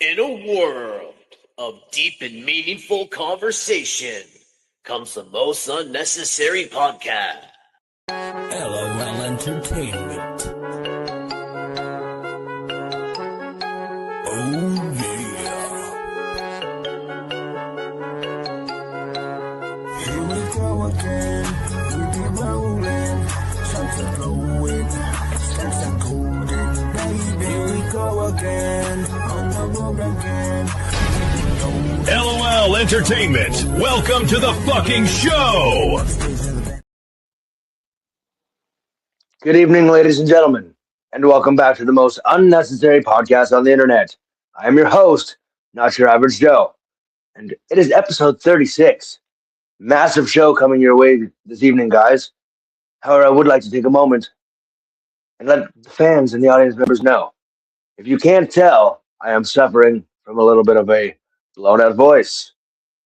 In a world of deep and meaningful conversation comes the most unnecessary podcast. LOL Entertainment. Oh yeah. Here we go again. We be rolling. Shots are flowing. Stacks are golden. Baby, here we go again. On the road again. LOL Entertainment. Welcome to the fucking show. Good evening, ladies and gentlemen, and welcome back to the most unnecessary podcast on the internet. I am your host, not your average Joe, and it is episode 36. Massive show coming your way this evening, guys. However, I would like to take a moment and let the fans and the audience members know. If you can't tell, I am suffering from a little bit of a blown out voice.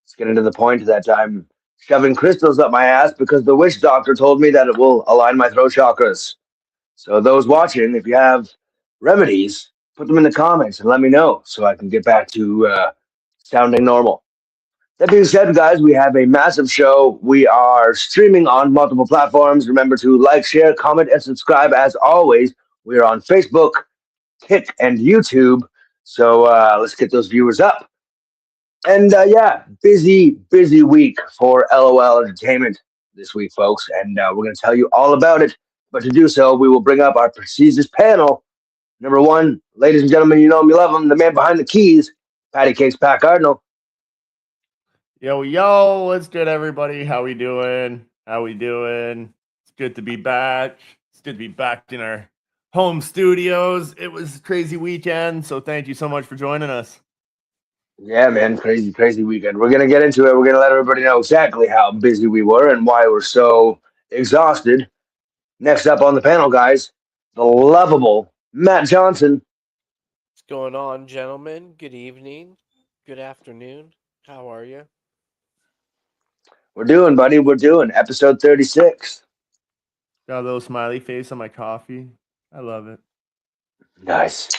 It's getting to the point that I'm shoving crystals up my ass because the witch doctor told me that it will align my throat chakras. So those watching, if you have remedies, put them in the comments and let me know so I can get back to sounding normal. That being said, guys, we have a massive show. We are streaming on multiple platforms. Remember to like, share, comment, and subscribe. As always, we are on Facebook, Kick, and YouTube. So let's get those viewers up. And busy week for LOL Entertainment this week, folks. And we're going to tell you all about it. But to do so, we will bring up our prestigious panel. Number one, ladies and gentlemen, you know him, you love him, the man behind the keys, Patty Cakes Pat Cardinal. Yo, what's good, everybody? How we doing? It's good to be back. It's good to be back in our home studios. It was a crazy weekend, so thank you so much for joining us. Yeah, man, crazy weekend. We're going to get into it. We're going to let everybody know exactly how busy we were and why we're so exhausted. Next up on the panel, guys, the lovable Matt Johnson. What's going on, gentlemen? Good evening. Good afternoon. How are you? We're doing, buddy. We're doing episode 36. Got a little smiley face on my coffee. I love it. Nice.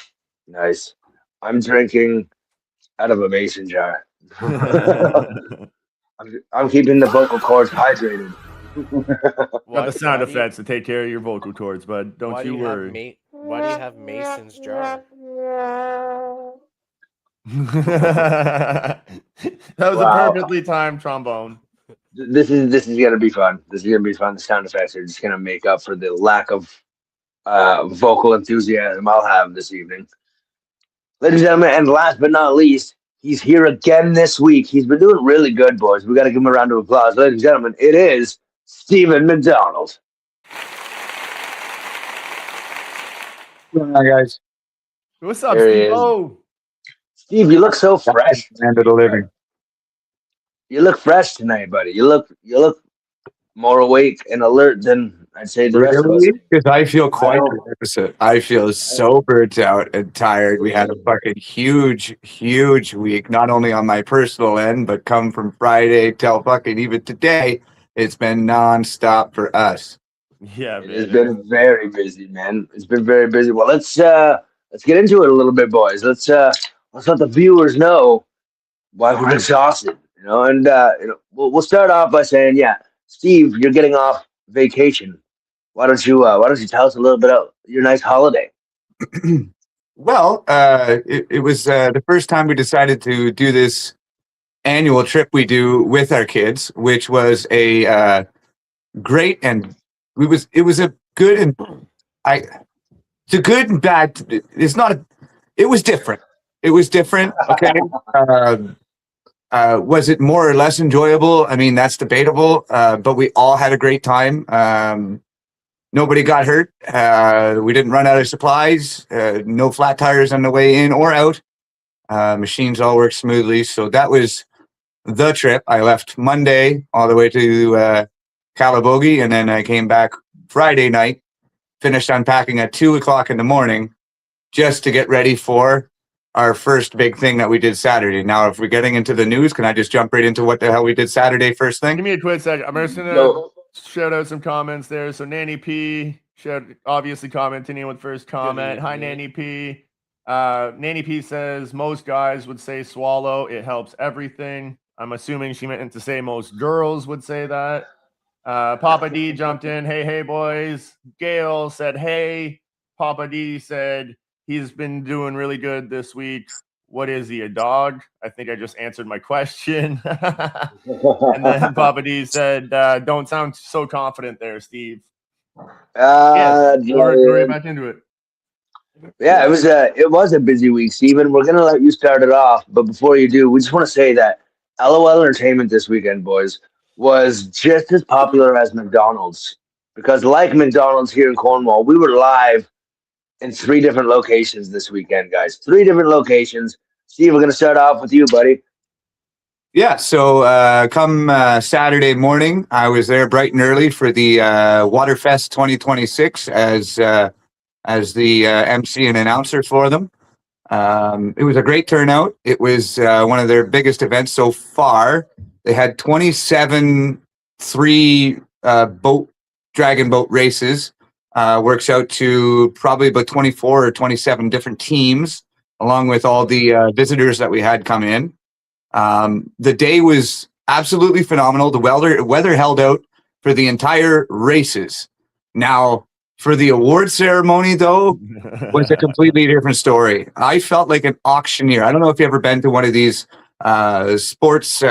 I'm drinking out of a mason jar. I'm keeping the vocal cords hydrated. Got the sound effects to take care of your vocal cords, bud. Don't you worry. Why do you have Mason's jar? That was a perfectly timed trombone. This is gonna be fun. The sound effects are just gonna make up for the lack of vocal enthusiasm I'll have this evening. Ladies and gentlemen, and last but not least, he's here again this week. He's been doing really good, boys. We got to give him a round of applause. Ladies and gentlemen, it is Stephen McDonald. Hi, guys. What's up, There he Steve? is. Oh, Steve, you look so fresh. Land of the living. You look fresh tonight, buddy. You look more awake and alert than I'd say the rest of us. Because I feel quite the opposite. I feel so burnt out and tired. We had a fucking huge week, not only on my personal end, but come from Friday till fucking even today. It's been nonstop for us. yeah, It man. has been very busy, man. It's been very busy. Well, let's get into it a little bit, boys. Let's let the viewers know why we're exhausted. And we'll start off by saying, Steve, you're getting off vacation. Why don't you tell us a little bit about your nice holiday? Well, it was the first time we decided to do this annual trip we do with our kids, which was a great and it was a good and it's a good and bad. It was different. Okay. Was it more or less enjoyable? I mean, that's debatable. But we all had a great time. Nobody got hurt. We didn't run out of supplies. No flat tires on the way in or out. Machines all worked smoothly. So that was the trip. I left Monday all the way to Calabogie, and then I came back Friday night, finished unpacking at 2:00 in the morning just to get ready for our first big thing that we did Saturday. Now, if we're getting into the news, can I just jump right into what the hell we did Saturday first thing? Give me a quick second. I'm just gonna shout out some comments there. So Nanny P, obviously commenting with first comment. Hi, Nanny P. Nanny P says most guys would say swallow. It helps everything. I'm assuming she meant to say most girls would say that. Papa D jumped in. Hey, boys. Gail said, hey. Papa D said he's been doing really good this week. What is he, a dog? I think I just answered my question. And then Papa D said, don't sound so confident there, Steve. Yes, go right back into it. Yeah, it was a busy week, Steven. We're gonna let you start it off, but before you do, we just want to say that LOL Entertainment this weekend, boys, was just as popular as McDonald's. Because like McDonald's here in Cornwall, we were live in 3 different locations this weekend, guys. 3 different locations. Steve, we're gonna start off with you, buddy. Yeah, so come Saturday morning, I was there bright and early for the Waterfest 2026 as the MC and announcer for them. It was a great turnout. It was one of their biggest events so far. They had 27 dragon boat races. Works out to probably about 24 or 27 different teams, along with all the visitors that we had come in. The day was absolutely phenomenal. The weather held out for the entire races. Now, for the award ceremony, though, was a completely different story. I felt like an auctioneer. I don't know if you've ever been to one of these sports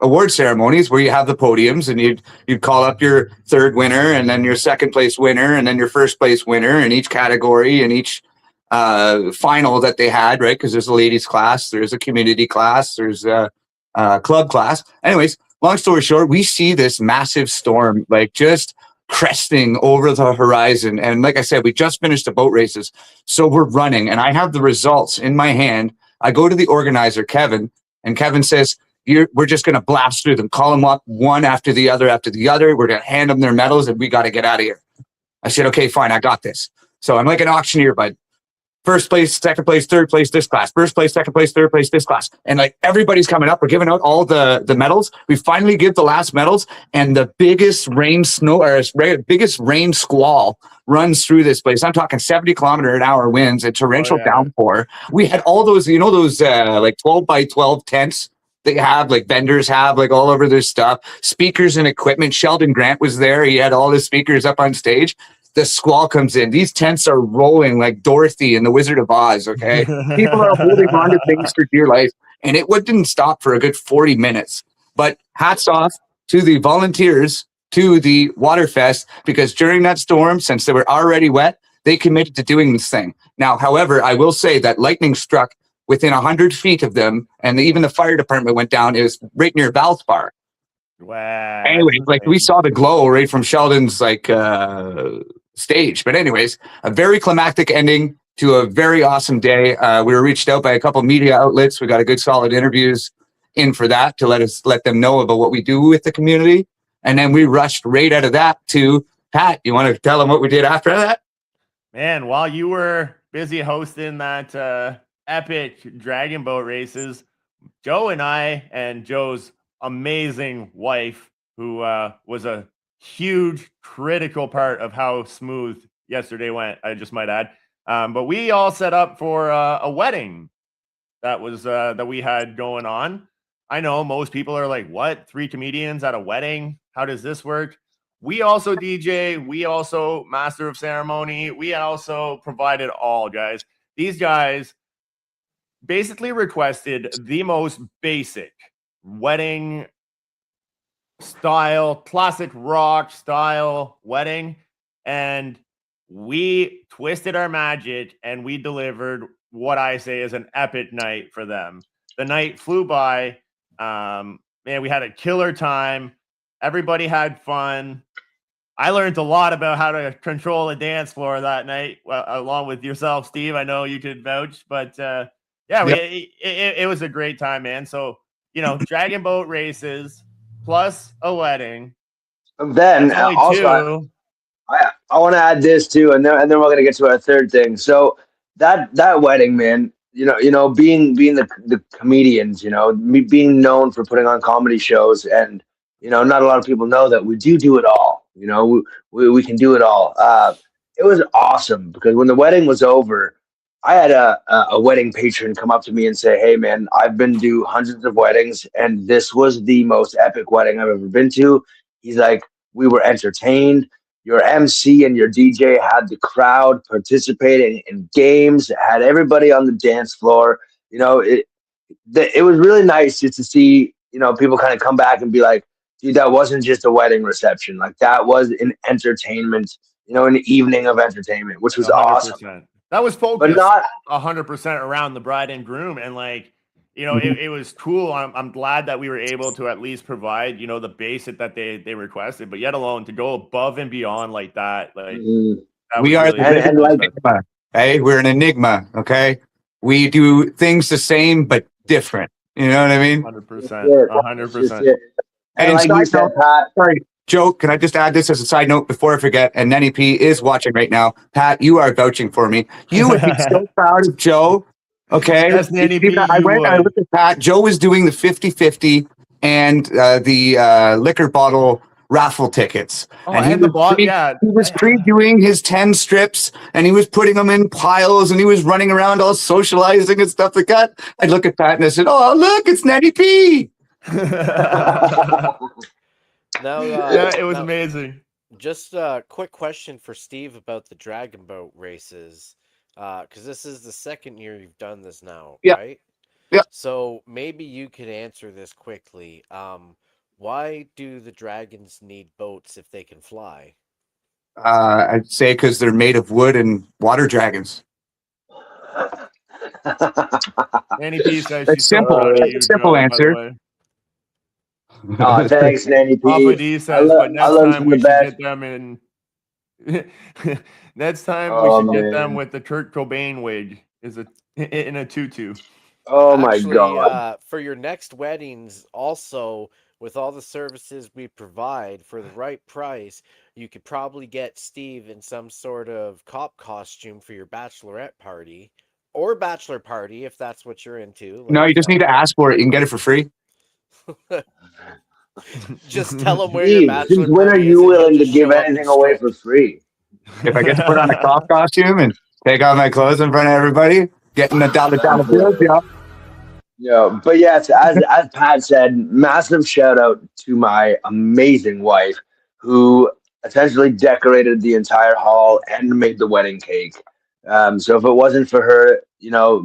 award ceremonies where you have the podiums and you'd call up your third winner and then your second place winner and then your first place winner in each category and each final that they had, right? Because there's a ladies class, there's a community class, there's a club class. Anyways, long story short, we see this massive storm like just cresting over the horizon. And like I said, we just finished the boat races. So we're running and I have the results in my hand. I go to the organizer, Kevin, and Kevin says, we're just going to blast through them, call them up one after the other. We're going to hand them their medals and we got to get out of here. I said, okay, fine. I got this. So I'm like an auctioneer, bud. First place, second place, third place, this class. First place, second place, third place, this class. And like everybody's coming up. We're giving out all the medals. We finally give the last medals, and the biggest rain squall runs through this place. I'm talking 70-kilometer-an-hour winds, a torrential downpour. We had all those, those like 12 by 12 tents they have, like vendors have, like all over their stuff, speakers and equipment. Sheldon Grant was there. He had all his speakers up on stage. The squall comes in. These tents are rolling like Dorothy in the Wizard of Oz, okay? People are holding on to things for dear life. And it didn't stop for a good 40 minutes. But hats off to the volunteers, to the Waterfest, because during that storm, since they were already wet, they committed to doing this thing. Now, however, I will say that lightning struck within 100 feet of them, and even the fire department went down. It was right near Valspar. Wow. Anyway, like we saw the glow right from Sheldon's stage. But anyways, a very climactic ending to a very awesome day. We were reached out by a couple media outlets. We got a good solid interviews in for that to let them know about what we do with the community. And then we rushed right out of that to Pat. You want to tell them what we did after that? Man, while you were busy hosting that epic dragon boat races, Joe and I and Joe's amazing wife, who was a huge critical part of how smooth yesterday went, I just might add. But we all set up for a wedding that was that we had going on. I know most people are like, what? 3 comedians at a wedding? How does this work? We also DJ. We also master of ceremony. We also provided all, guys. These guys basically requested the most basic wedding style, classic rock style wedding, and we twisted our magic and we delivered what I say is an epic night for them. The night flew by. Man, we had a killer time. Everybody had fun. I learned a lot about how to control a dance floor that night, along with yourself, Steve. I know you could vouch, but it was a great time, man. So, dragon boat races plus a wedding. Then also, I want to add this too, and then we're going to get to our third thing. So that wedding, man, being the comedians, me being known for putting on comedy shows, and not a lot of people know that we do it all. We can do it all. It was awesome because when the wedding was over, I had a wedding patron come up to me and say, "Hey, man, I've been to hundreds of weddings, and this was the most epic wedding I've ever been to." He's like, "We were entertained. Your MC and your DJ had the crowd participating in games, had everybody on the dance floor. You know, it was really nice just to see, people kind of come back and be like, dude, that wasn't just a wedding reception. Like that was an entertainment, an evening of entertainment, which was awesome. 100%. That was But focused not 100% around the bride and groom, and like, it was cool. I'm glad that we were able to at least provide, the basic that they requested, but yet alone to go above and beyond like that, like Mhm. that We was are really the and living like enigma. Hey, we're an enigma. Okay, we do things the same but different. You know what I mean? 100%, it's just 100%. it. And And like you side said, note, Pat, sorry, Joe, can I just add this as a side note before I forget? And Nenny P is watching right now. Pat, you are vouching for me. You would be so proud of Joe. Okay. Yes, Nanny P, I you went and I would. looked at Pat. Joe was doing the 50-50 and the liquor bottle raffle tickets. Oh, And and the bot, yeah. he was pre-doing his 10 strips and he was putting them in piles and he was running around all socializing and stuff like that. I'd look at Pat and I said, oh, look, it's Nenny P. Now, Yeah, it was now, amazing. just a quick question for Steve about the dragon boat races, because this is the second year you've done this now, Yeah. right? Yeah. So maybe you could answer this quickly. Why do the dragons need boats if they can fly? I'd say because they're made of wood and water dragons. Nanny P says she's It's so simple. proud of It's a you, simple Joe, by the answer. way. thanks, Nanny Papa P. D says, but I next learned time from the we should best. get them in. Next time we Oh should get them man. with the Kurt Cobain wig is a in a tutu. Oh my Actually, God. for your next weddings, also with all the services we provide for the right price, you could probably get Steve in some sort of cop costume for your bachelorette party or bachelor party if that's what you're into. No, you Like, just need to ask for it. You can get it for free. just tell them where your Steve, since bachelor when are party is you and you'll willing to just give show up and anything away strip. for free? If I get to put on a cop costume and take off my clothes in front of everybody, getting the dollar bills, yeah. Yeah, but yes, as Pat said, massive shout out to my amazing wife who essentially decorated the entire hall and made the wedding cake. So if it wasn't for her,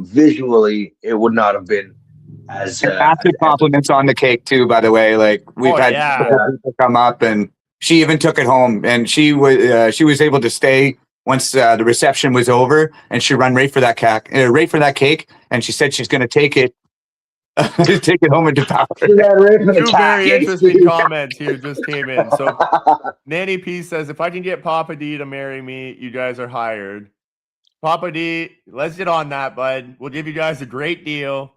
visually, it would not have been And as massive epic. compliments on the cake too, by the way. Like we've Oh had yeah. several people come up and she even took it home and she was able to stay once the reception was over and she ran right for that cake and she said she's going to take it take it home and devour She it. ran right for the Two cat very cake, interesting Steve. comments here just came in. So Nanny P says, if I can get Papa D to marry me, you guys are hired. Papa D, let's get on that, bud. We'll give you guys a great deal.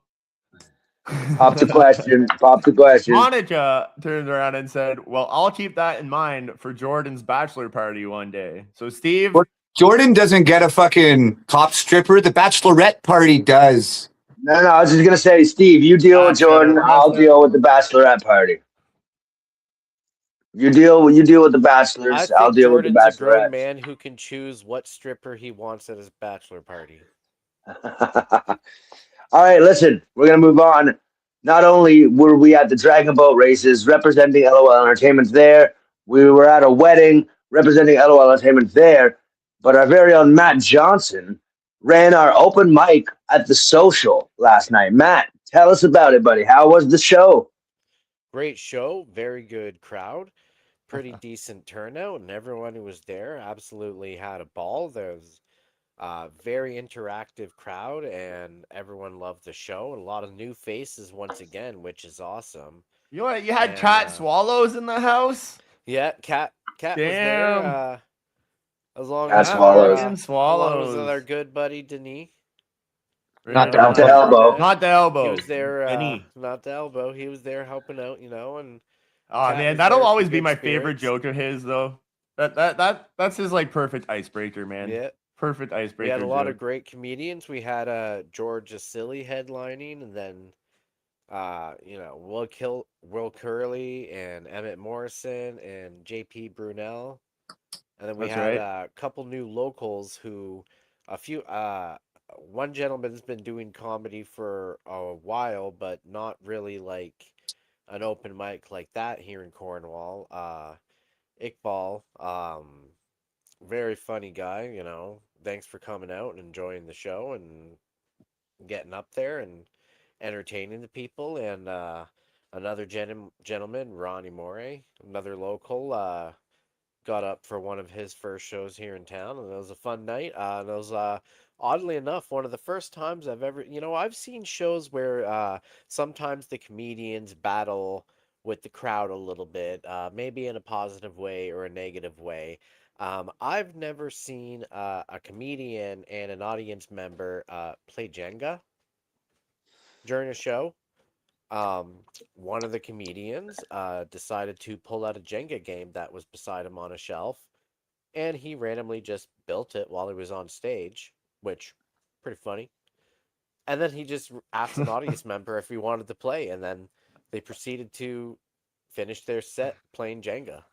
Pop the question. Pop the question. Monica turned around and said, well, I'll keep that in mind for Jordan's bachelor party one day. So, Steve, Jordan doesn't get a fucking cop stripper. The bachelorette party does. No, I was just gonna say, Steve, you deal with that's better. Jordan. I'll deal with the bachelorette party. You deal with the I bachelors. I'll think deal with the Jordan's a grown bachelorettes. man who can choose what stripper he wants at his bachelor party. All right, listen, we're gonna move on. Not only were we at the Dragon Boat races representing LOL Entertainment there, we were at a wedding representing LOL Entertainment there, but our very own Matt Johnson ran our open mic at the social last night. Matt, tell us about it, buddy. How was the show? Great show, very good crowd, pretty decent turnout, and everyone who was there absolutely had a ball. There's a very interactive crowd, and everyone loved the show. And a lot of new faces once again, which is awesome. You know what? You had And Cat Swallows in the house? yeah, Cat was Damn. there. Along Cat with swallows. Fucking along with Swallows. our good buddy Denis. Not And, Not the elbow. Not the he elbow. was there, Denny. not the elbow. He was there helping out, and Oh Cat man, was that'll there for always be good my favorite spirits. joke of his though. That's his like perfect icebreaker, man. Yeah, Perfect we icebreaker had a lot of joke. great comedians. We had George Silly headlining, and then Will Curley and Emmett Morrison and JP Brunel. And then we That's had right. a couple new locals who, a few, one gentleman's been doing comedy for a while, but not really like an open mic like that here in Cornwall. Iqbal, very funny guy, you know. Thanks for coming out and enjoying the show and getting up there and entertaining the people. And another gentleman, Ronnie Morey, another local, got up for one of his first shows here in town, and it was a fun night. And it was oddly enough one of the first times I've ever, you know, I've seen shows where sometimes the comedians battle with the crowd a little bit, maybe in a positive way or a negative way. I've never seen a comedian and an audience member play Jenga during a show. Um, One of the comedians decided to pull out a Jenga game that was beside him on a shelf, and he randomly just built it while he was on stage, which pretty funny. And then he just asked an audience member if he wanted to play, and then they proceeded to finish their set playing Jenga.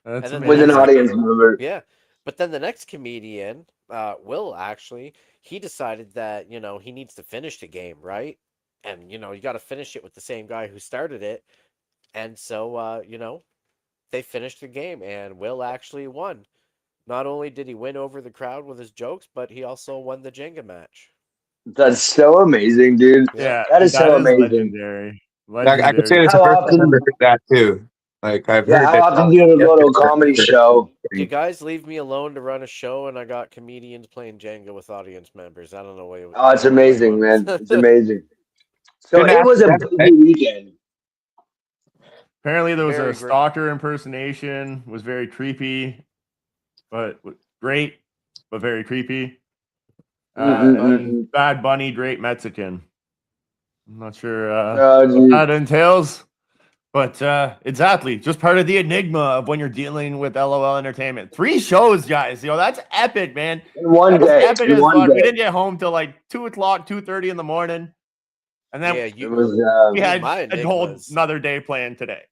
That's And then the with an next amazing. audience member. yeah, but then the next comedian, Will actually, he decided that, you know, he needs to finish the game, right? And, you know, you got to finish it with the same guy who started it. And so, you know, they finished the game, and Will actually won. Not only did he win over the crowd with his jokes, but he also won the Jenga match. That's so amazing, dude. Yeah. Yeah, That is that so is amazing. legendary. I could say Legendary. it's the How first time I've ever often? heard that too. Like I've Yeah, heard how that. often do you ever go to a comedy show? You guys leave me alone to run a show, and I got comedians playing Jenga with audience members. I don't know what Oh, it's I don't know what you amazing, man. want. It's amazing. So Shouldn't it ask was a that, busy weekend. Apparently, there was Very a great. stalker impersonation. Was very creepy, but great, but very creepy. And Bad Bunny, great Mexican. I'm not sure what Geez. that entails, but exactly, just part of the enigma of when you're dealing with LOL Entertainment. 3 shows, guys. You know, that's epic, man. In one That was day. epic In as one fuck. We day. didn't get home till like 2:00, 2:30 in the morning, and then Yeah, It you. was we had my a whole enigmas. another day planned today.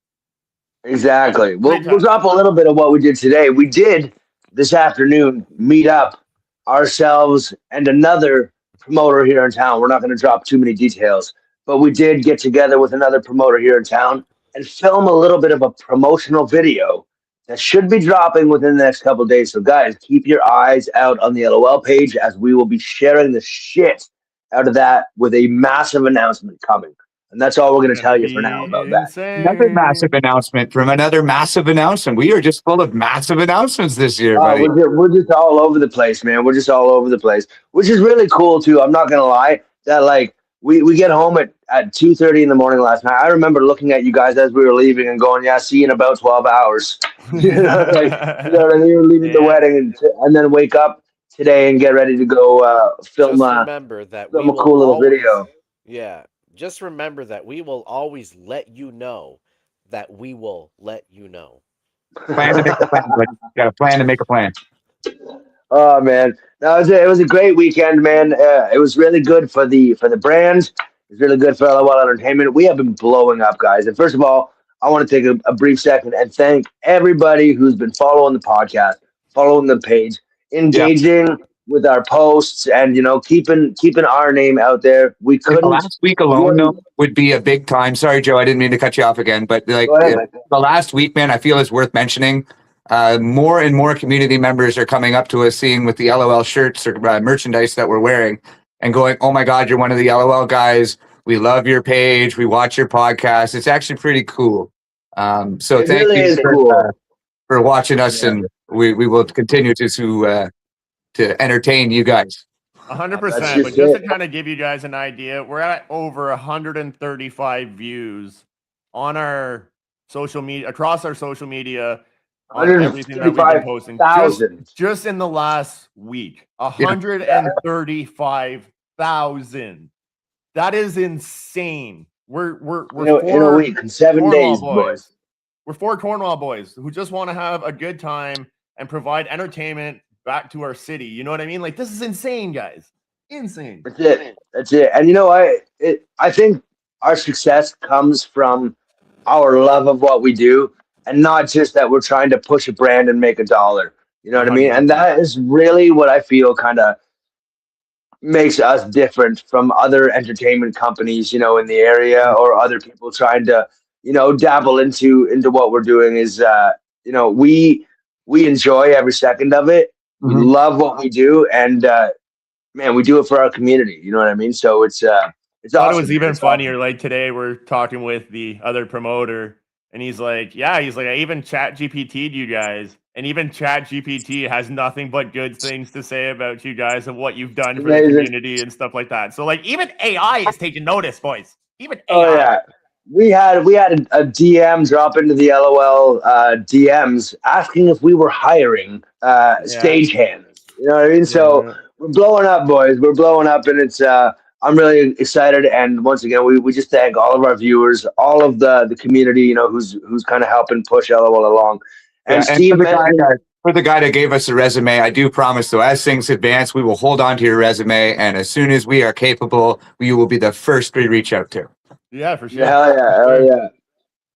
exactly. We'll Great time. drop a little bit of what we did today. We did this afternoon meet up ourselves and another promoter here in town. We're not going to drop too many details, but we did get together with another promoter here in town and film a little bit of a promotional video that should be dropping within the next couple of days. So, guys, keep your eyes out on the LOL page as we will be sharing the shit out of that with a massive announcement coming. And that's all we're going to Gonna tell you for now be about that. Another massive insane. announcement from another massive announcement. We are just full of massive announcements this year, buddy. We're just all over the place, man. We're just all over the place, which is really cool too. I'm not gonna lie. That like we get home at 2:30 in the morning last night. I remember looking at you guys as we were leaving and going, "Yeah, see you in about 12 hours." You know what I mean? We're leaving the Yeah. wedding and then wake up today and get ready to go film Just remember that we film a will cool little always. video. Yeah, just remember that we will always let you know that we will let you know. Plan to make a plan, but got a plan to make a plan. Oh man, no, it was a great weekend, man. It was really good for the brand. It's really good for LOL Entertainment. We have been blowing up, guys. And first of all, I want to take a brief second and thank everybody who's been following the podcast, following the page, engaging with our posts, and keeping our name out there. We The couldn't. last week alone, though, would be a big time. Sorry, Joe, I didn't mean to cut you off again, but like Go ahead. the last week, man, I feel is worth mentioning. More and more community members are coming up to us, seeing with the LOL shirts or merchandise that we're wearing, and going, "Oh my God, you're one of the LOL guys. We love your page. We watch your podcast. It's actually pretty cool." So It thank really you is cool. for watching us, Yeah. and we will continue to entertain you guys. 100%. That's But just just it. to kind of give you guys an idea, we're at over 135 views on our social media, across our social media, on everything that we've been posting. 135,000. Just in the last week, 135,000. That is insane. We're In a week, in 7 Cornwall days, boys. We're 4 Cornwall boys who just want to have a good time and provide entertainment back to our city. You know what I mean? Like, this is insane, guys. Insane. That's it. That's it. And I think our success comes from our love of what we do, and not just that we're trying to push a brand and make a dollar. You know what I mean? And 100%. that is really what I feel kind of makes us different from other entertainment companies, in the area, or other people trying to, dabble into what we're doing. Is we enjoy every second of it. We Mhm. love what we do, and man, we do it for our community. You know what I mean? So it's Thought it was awesome, man. even It's awesome. funnier. Like today, we're talking with the other promoter, and he's like, I even chat GPT'd you guys, and even chat GPT has nothing but good things to say about you guys and what you've done for the Amazing. community and stuff like that. So, like, even AI is taking notice, boys. Even Oh AI. yeah, we had a DM drop into the LOL DMs asking if we were hiring Yeah. stagehands. You know what I mean? So Yeah. we're blowing up, boys. We're blowing up, and it's I'm really excited. And once again, we just thank all of our viewers, all of the community, who's kind of helping push LOL along. Yeah, And and Steve mentioned, for the guy that gave us the resume, I do promise though, as things advance, we will hold on to your resume, and as soon as we are capable, we will be the first to reach out to. Yeah, for sure. hell yeah, For hell sure.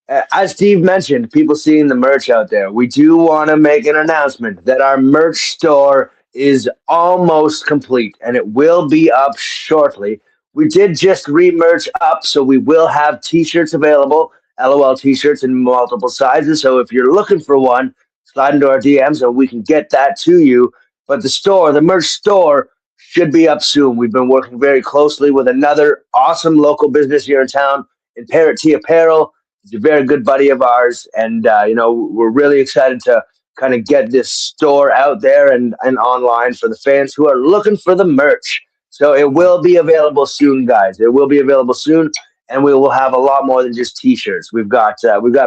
yeah. As Steve mentioned, people seeing the merch out there, we do want to make an announcement that our merch store is almost complete and it will be up shortly. We did just re-merch up, so we will have t-shirts available, LOL t-shirts in multiple sizes. So if you're looking for one, slide into our DMs and we can get that to you. But the merch store, should be up soon. We've been working very closely with another awesome local business here in town, in Parrot Tea Apparel. He's a very good buddy of ours, and we're really excited to kind of get this store out there and online for the fans who are looking for the merch. So it will be available soon, guys. It will be available soon, and we will have a lot more than just T-shirts. We've got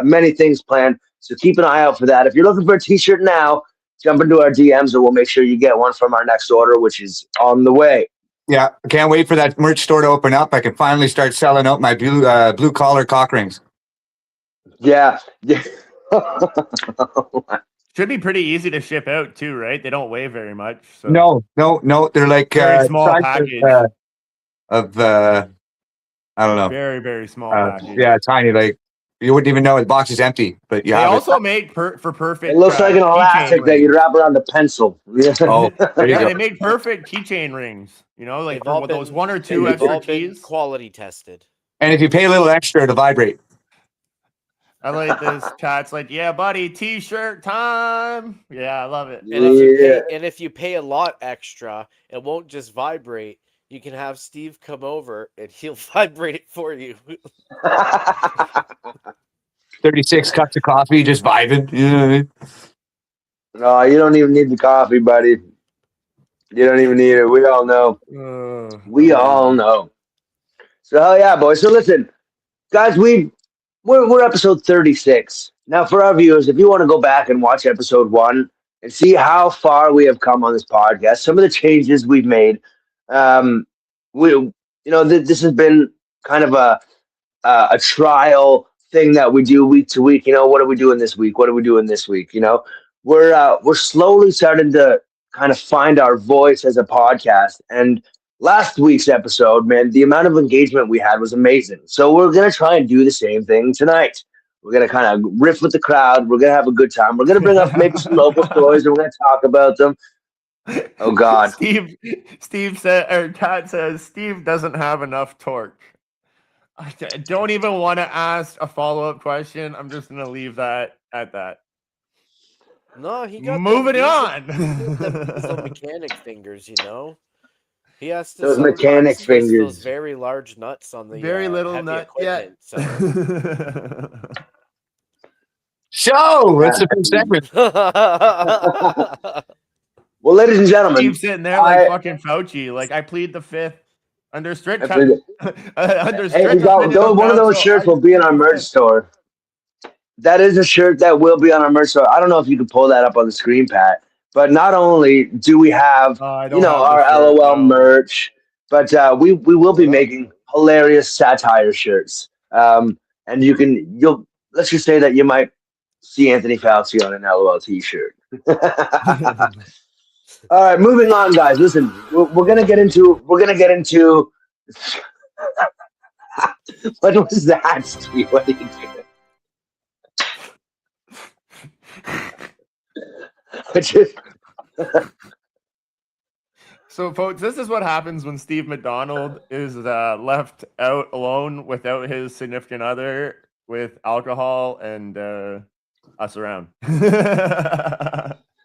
many things planned, so keep an eye out for that. If you're looking for a T-shirt now, jump into our DMs, and we'll make sure you get one from our next order, which is on the way. Yeah, I can't wait for that merch store to open up. I can finally start selling out my blue collar cock rings. Yeah. Yeah. Should be pretty easy to ship out too, right? They don't weigh very much. So No, they're like very small size package. of I don't know. Very, very small package. Yeah, tiny. Like you wouldn't even know the box is empty, but you They have also it. make for perfect. It looks like an keychain elastic that you'd rings. wrap around a pencil. Oh, there you Yeah, go. they make perfect keychain rings. Like They've all for those been one or two they've extra all been keys. quality tested. And if you pay a little extra to vibrate. I like this. Chat's like, yeah, buddy, t-shirt time. Yeah, I love it. And Love it. if you pay a lot extra, it won't just vibrate. You can have Steve come over and he'll vibrate it for you. 36 cups of coffee, just vibing. You know what I mean? No, you don't even need the coffee, buddy. You don't even need it. We all know. We all know. So hell yeah, boys. So listen, guys, we're episode 36. Now for our viewers, if you want to go back and watch episode 1 and see how far we have come on this podcast, some of the changes we've made, we this has been kind of a trial thing that we do week to week. What are we doing this week? What are we doing this week? We're slowly starting to kind of find our voice as a podcast. And last week's episode, man, the amount of engagement we had was amazing. So we're gonna try and do the same thing tonight. We're gonna kind of riff with the crowd. We're gonna have a good time. We're gonna bring up maybe some local stories, and we're gonna talk about them. Oh God. Steve said, or Kat says, Steve doesn't have enough torque. I don't even want to ask a follow-up question. I'm just gonna leave that at that. No, he got Moving on. He's the mechanic fingers, He has to Those sometimes mechanic twist fingers. those very large nuts on the Very little heavy nut. equipment. Yeah. So that's the first segment. Well, ladies and gentlemen, Steve sitting there like fucking Fauci. Like, I plead the fifth under strict. Hey, we got one of those shirts will be in our merch store. That is a shirt that will be on our merch store. I don't know if you can pull that up on the screen, Pat. But not only do we have, I don't have our the shirt, LOL no. merch, but we will be making hilarious satire shirts. And let's just say that you might see Anthony Fauci on an LOL t-shirt. All right, moving on, guys. Listen, we're gonna get into. What was that, Steve? What are you doing? So, folks, this is what happens when Steve McDonald is left out alone without his significant other, with alcohol and us around. You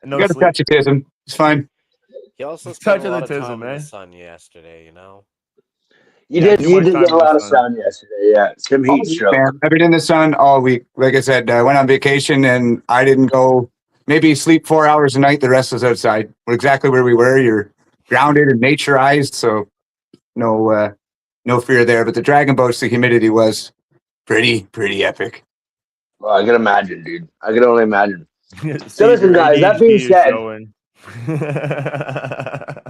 No got a sleep. touch of tism. It's fine. He also Touch spent a of lot the of time tism, in the eh? sun yesterday, you know? You Yeah, did. too You much did time get a in the lot of sun. sun yesterday. Yeah, some All heat week, stroke. man. I've been in the sun all week. Like I said, I went on vacation and I didn't go. Maybe sleep 4 hours a night. The rest was outside. We're exactly where we were. You're grounded and naturized, so no fear there. But the dragon boats, the humidity was pretty epic. Well, I can imagine, dude. I can only imagine. So Steve, listen, your guys. That being ADHD is said, showing.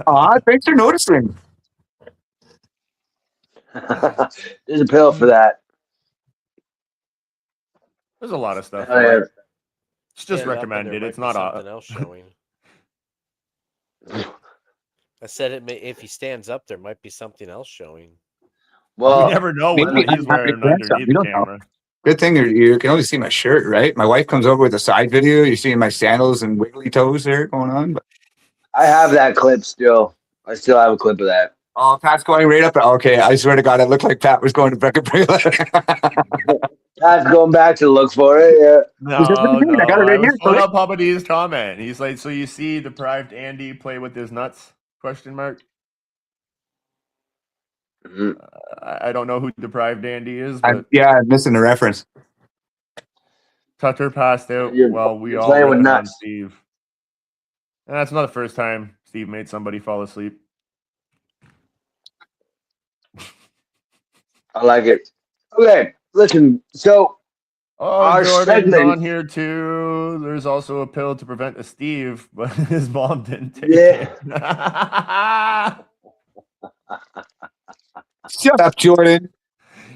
Aw, thanks for noticing. there's a pill for that. There's a lot of stuff Oh, for yeah. it. It's just Stand up and there recommended. might It's be not something else showing. I said it may, if he stands up, there might be something else showing. We Well, never know what Maybe he's I'm happy wearing to answer. underneath You the don't know. camera. Good thing you can only see my shirt, right? My wife comes over with a side video. You're seeing my sandals and wiggly toes there going on. But I have that clip still. I still have a clip of that. oh, Pat's going right up. Okay, I swear to God, it looked like Pat was going to Becca. Pat's going back to look for it. Yeah. Is that what No, you mean? no. I got it I right was here. pulling up Papa D's comment. He's like, so you see deprived Andy play with his nuts? Question mark. Mhm. I don't know who deprived Andy is, I'm but missing the reference. Tucker passed out You're- while we you're all playing with ripping on nuts. Steve. And that's not the first time Steve made somebody fall asleep. I like it. Okay, listen. So Oh, our Jordan's segment. on here too. There's also a pill to prevent a Steve, but his mom didn't take Yeah. it. Shut up, Jordan.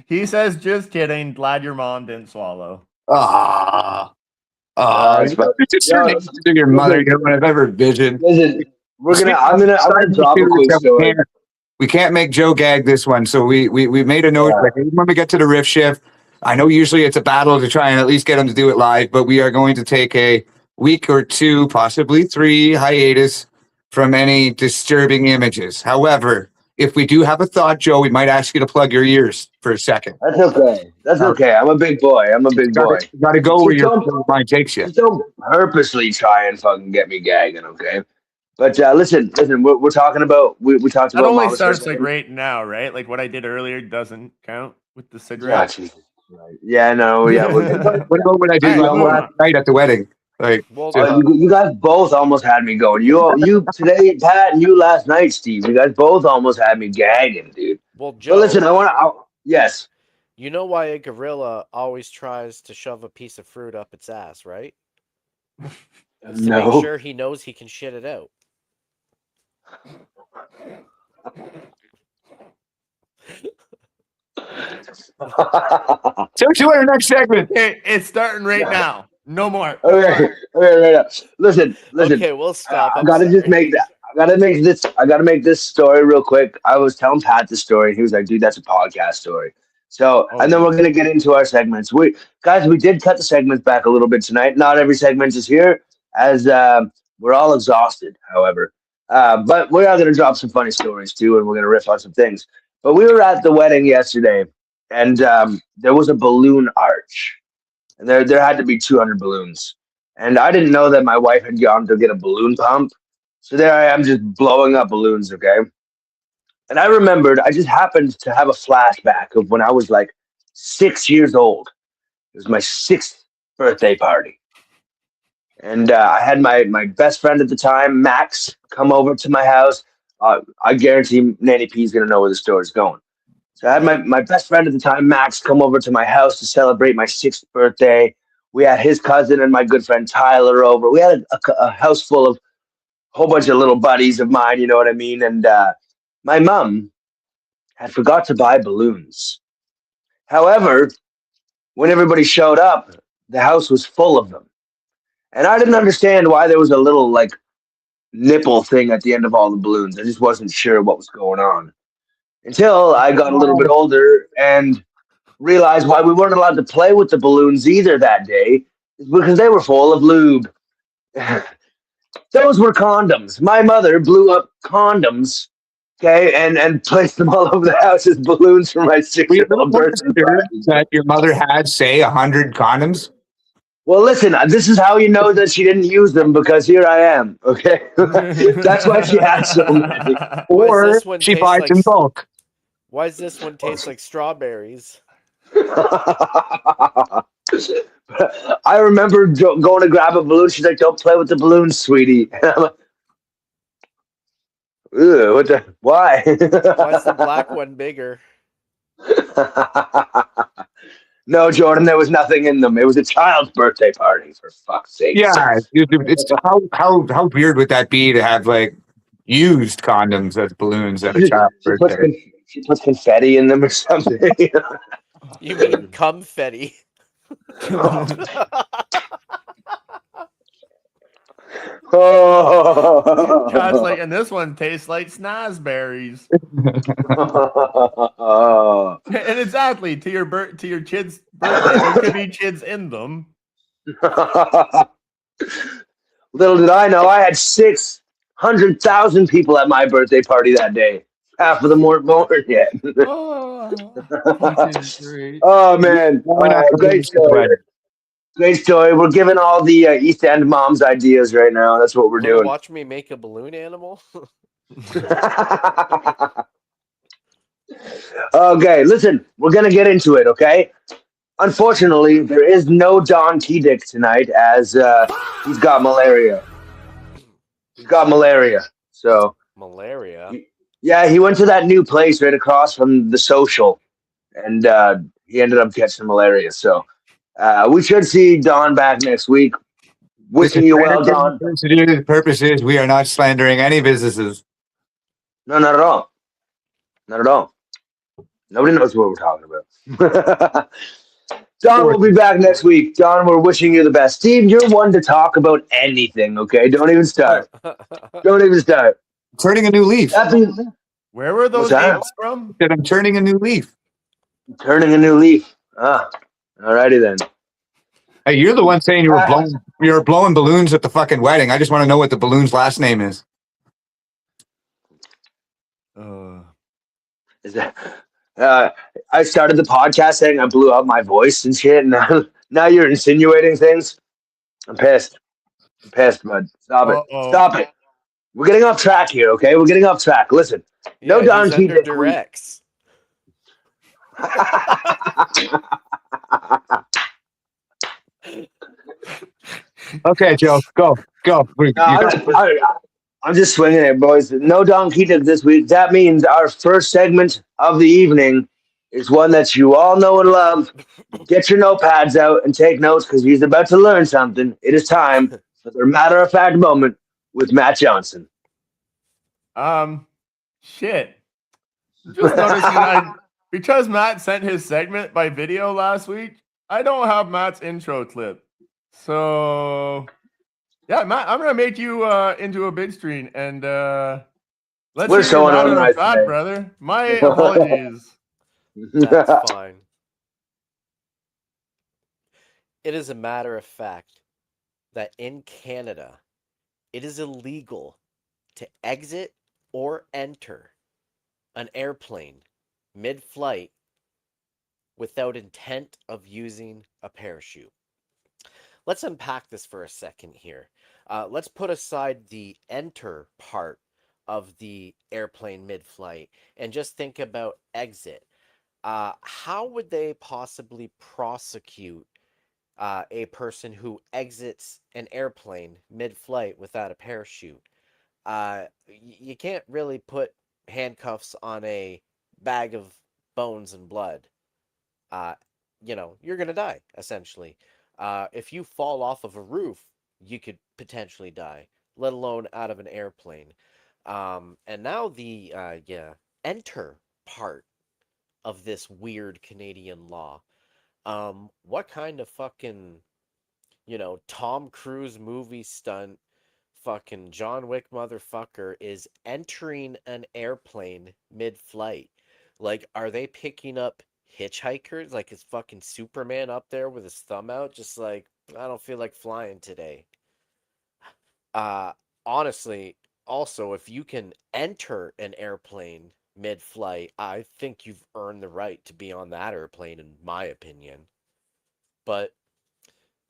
He says, just kidding. Glad your mom didn't swallow. It's fine. It's just your No, name to your mother. You know what I've ever envisioned. listen, I'm gonna drop a quick story. We can't make Joe gag this one, so we made a note. Yeah. Like when we get to the riff shift, I know usually it's a battle to try and at least get him to do it live, but we are going to take a week or two, possibly 3 hiatus from any disturbing images. However, if we do have a thought, Joe, we might ask you to plug your ears for a second. That's okay. That's okay. I'm a big boy. Got to go where your mind takes you. Just don't purposely try and fucking get me gagging, okay? But listen. We're talking about we talked That about only Mama's starts first like name. right now, right? Like what I did earlier doesn't count with the Yeah, cigarette. Jesus. Right. Yeah, no, yeah. What about what I did Hey, last night at the wedding? Like, Well, You guys both almost had me going. You today, Pat, and you last night, Steve. You guys both almost had me gagging, dude. well, But Joe, listen, yes. you know why a gorilla always tries to shove a piece of fruit up its ass, right? It's to make No. sure he knows he can shit it out. so to our next segment. It's starting right now. No more. Okay, right up. Listen. Okay, we'll stop. I I'm gotta just sorry. make that. I gotta make this story real quick. I was telling Pat the story, and he was like, "Dude, that's a podcast story." So, and then we're gonna get into our segments. We did cut the segments back a little bit tonight. Not every segment is here, as we're all exhausted. However, but we are gonna drop some funny stories too, and we're gonna riff on some things. But we were at the wedding yesterday, and there was a balloon arch, and there had to be 200 balloons. And I didn't know that my wife had gone to get a balloon pump. So there I am just blowing up balloons, okay? And I remembered, I just happened to have a flashback of when I was like 6 years old. It was my 6th birthday party. And I had my best friend at the time, Max, come over to my house. I guarantee Nanny P is going to know where the story's going. So I had my best friend at the time, Max, come over to my house to celebrate my 6th birthday. We had his cousin and my good friend Tyler over. We had a house full of a whole bunch of little buddies of mine, you know what I mean? And my mom had forgot to buy balloons. However, when everybody showed up, the house was full of them. And I didn't understand why there was a little like nipple thing at the end of all the balloons. I just wasn't sure what was going on until I got a little bit older and realized why we weren't allowed to play with the balloons either that day, because they were full of lube. Those were condoms. My mother blew up condoms, okay, and placed them all over the house as balloons for my Were you a little 6-year-old more birthday disturbed party. that your mother had, say, 100 condoms? Well, listen, this is how you know that she didn't use them because here I am, okay? That's why she had so many. Why does Or this one she taste buys like? in bulk? Why does this one taste like strawberries? I remember going to grab a balloon. She's like, "Don't play with the balloons, sweetie." And I'm like, "Ew, what the? Why?" Why's the black one bigger? No, Jordan, there was nothing in them. It was a child's birthday party, for fuck's sake. Yeah, it's how weird would that be to have like used condoms as balloons at a child's She puts birthday? she puts confetti in them or something. You mean confetti? God's Oh. like, and this one tastes like snozberries. And exactly to your kid's birthday, there could be kids in them. Little did I know, I had 600,000 people at my birthday party that day. Half of them weren't born yet. Oh, fucking great. Oh man, Why not great balloons to the story. wedding? Great story. We're giving all the East End moms ideas right now. That's what we're Want to doing. watch me make a balloon animal? Okay, listen, we're gonna get into it. Okay. Unfortunately, there is no Don Dick tonight as he's got malaria. He's got malaria. So Malaria. yeah, he went to that new place right across from the social, and he ended up catching malaria. So we should see Don back next week. Listen, Wishing you for well, Don. entertainment purposes, we are not slandering any businesses. No, not at all. Not at all. Nobody knows what we're talking about. Don will be back next week. Don, we're wishing you the best. Steve, you're one to talk about anything, okay? Don't even start. Don't even start. Turning a new leaf. That being, Where were what's those that? names from? That I'm turning a new leaf. Turning a new leaf. Ah, alrighty then. Hey, you're the one saying you were blowing balloons at the fucking wedding. I just want to know what the balloon's last name is. Is that? I started the podcast saying I blew out my voice and shit, and now you're insinuating things. I'm pissed. I'm pissed, bud. Stop it. Uh-oh. Stop it. We're getting off track here, okay? We're getting off track. Listen, no Yeah, Don he's under Dick. directs. Okay, Joe, go. I'm just swinging it, boys. No Don Dick this week. That means our first segment of the evening is one that you all know and love. Get your notepads out and take notes because he's about to learn something. It is time for the matter of fact moment with Matt Johnson. Shit. Just noticing because Matt sent his segment by video last week, I don't have Matt's intro clip. So yeah, Matt, I'm gonna make you into a big screen and let's We're hear so your matter of unorganized fact, today. brother. My apologies. That's fine. It is a matter of fact that in Canada, it is illegal to exit or enter an airplane mid-flight without intent of using a parachute. Let's unpack this for a second here. Let's put aside the enter part of the airplane mid-flight and just think about exit. How would they possibly prosecute a person who exits an airplane mid-flight without a parachute? You can't really put handcuffs on a bag of bones and blood. Uh, you're gonna die essentially. If you fall off of a roof, you could potentially die, let alone out of an airplane. And now the enter part of this weird Canadian law. What kind of fucking, Tom Cruise movie stunt fucking John Wick motherfucker is entering an airplane mid-flight? Like, are they picking up hitchhikers? Like, is fucking Superman up there with his thumb out, just like, I don't feel like flying today? honestly, also, if you can enter an airplane mid-flight, I think you've earned the right to be on that airplane, in my opinion. But,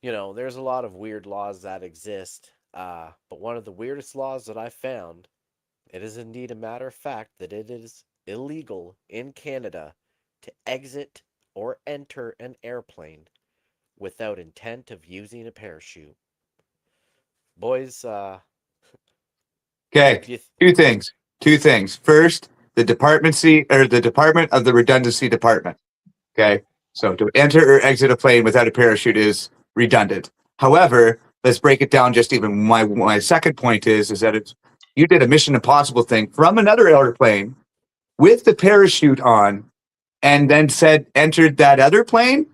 there's a lot of weird laws that exist. But one of the weirdest laws that I found, it is indeed a matter of fact that it is illegal in Canada to exit or enter an airplane without intent of using a parachute. Boys, Okay, do you th- two things. Two things. First, the Department of the Redundancy Department. Okay, so to enter or exit a plane without a parachute is redundant. However, let's break it down. Just even my second point is that it's you did a Mission Impossible thing from another airplane with the parachute on, and then said entered that other plane,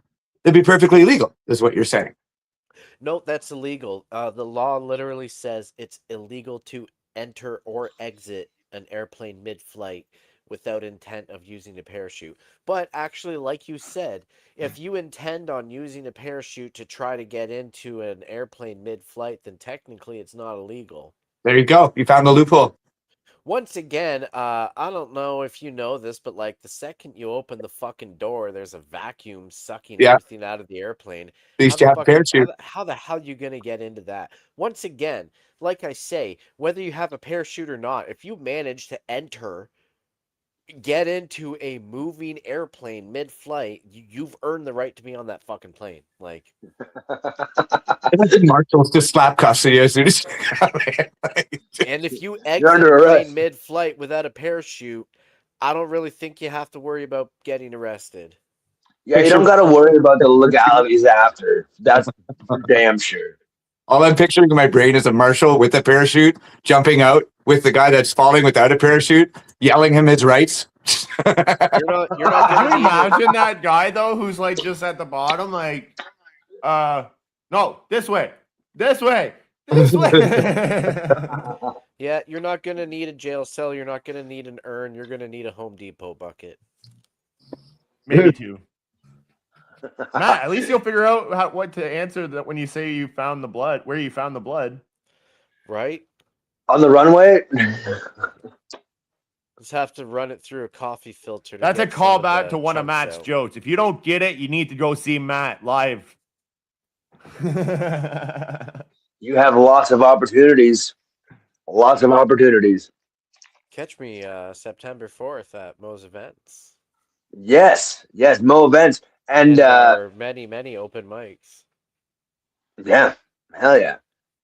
it'd be perfectly legal. Is what you're saying? No, that's illegal. The law literally says it's illegal to enter or exit an airplane mid-flight without intent of using a parachute. But actually, like you said, if you intend on using a parachute to try to get into an airplane mid-flight, then technically it's not illegal. There you go. You found the loophole. Once again, I don't know if you know this, but like the second you open the fucking door, there's a vacuum sucking Yeah. everything out of the airplane. At How least the you have a fuck how parachute. how the hell you gonna get into that? Once again, like I say, whether you have a parachute or not, if you manage to get into a moving airplane mid-flight, you've earned the right to be on that fucking plane. Like, Imagine marshals just slap custody as soon as. and if you You're exit under a arrest. plane mid-flight without a parachute, I don't really think you have to worry about getting arrested. Yeah, you don't got to worry about the legalities after. That's for damn sure. All I'm picturing in my brain is a marshal with a parachute jumping out with the guy that's falling without a parachute, yelling him his rights. You're not Can you gonna need it. imagine that guy though, who's like just at the bottom, like, no, this way, this way, this way. Yeah, you're not gonna need a jail cell. You're not gonna need an urn. You're gonna need a Home Depot bucket. Maybe two. Matt, at least you'll figure out what to answer that when you say you found the blood, where you found the blood. Right? On the runway? Just have to run it through a coffee filter. That's a get some of callback the to one of chunks Matt's out. jokes. If you don't get it, you need to go see Matt live. You have lots of opportunities. Lots of opportunities. Catch me September 4th at Moe's Events. Yes, Mo events. And there are many open mics. yeah, hell yeah.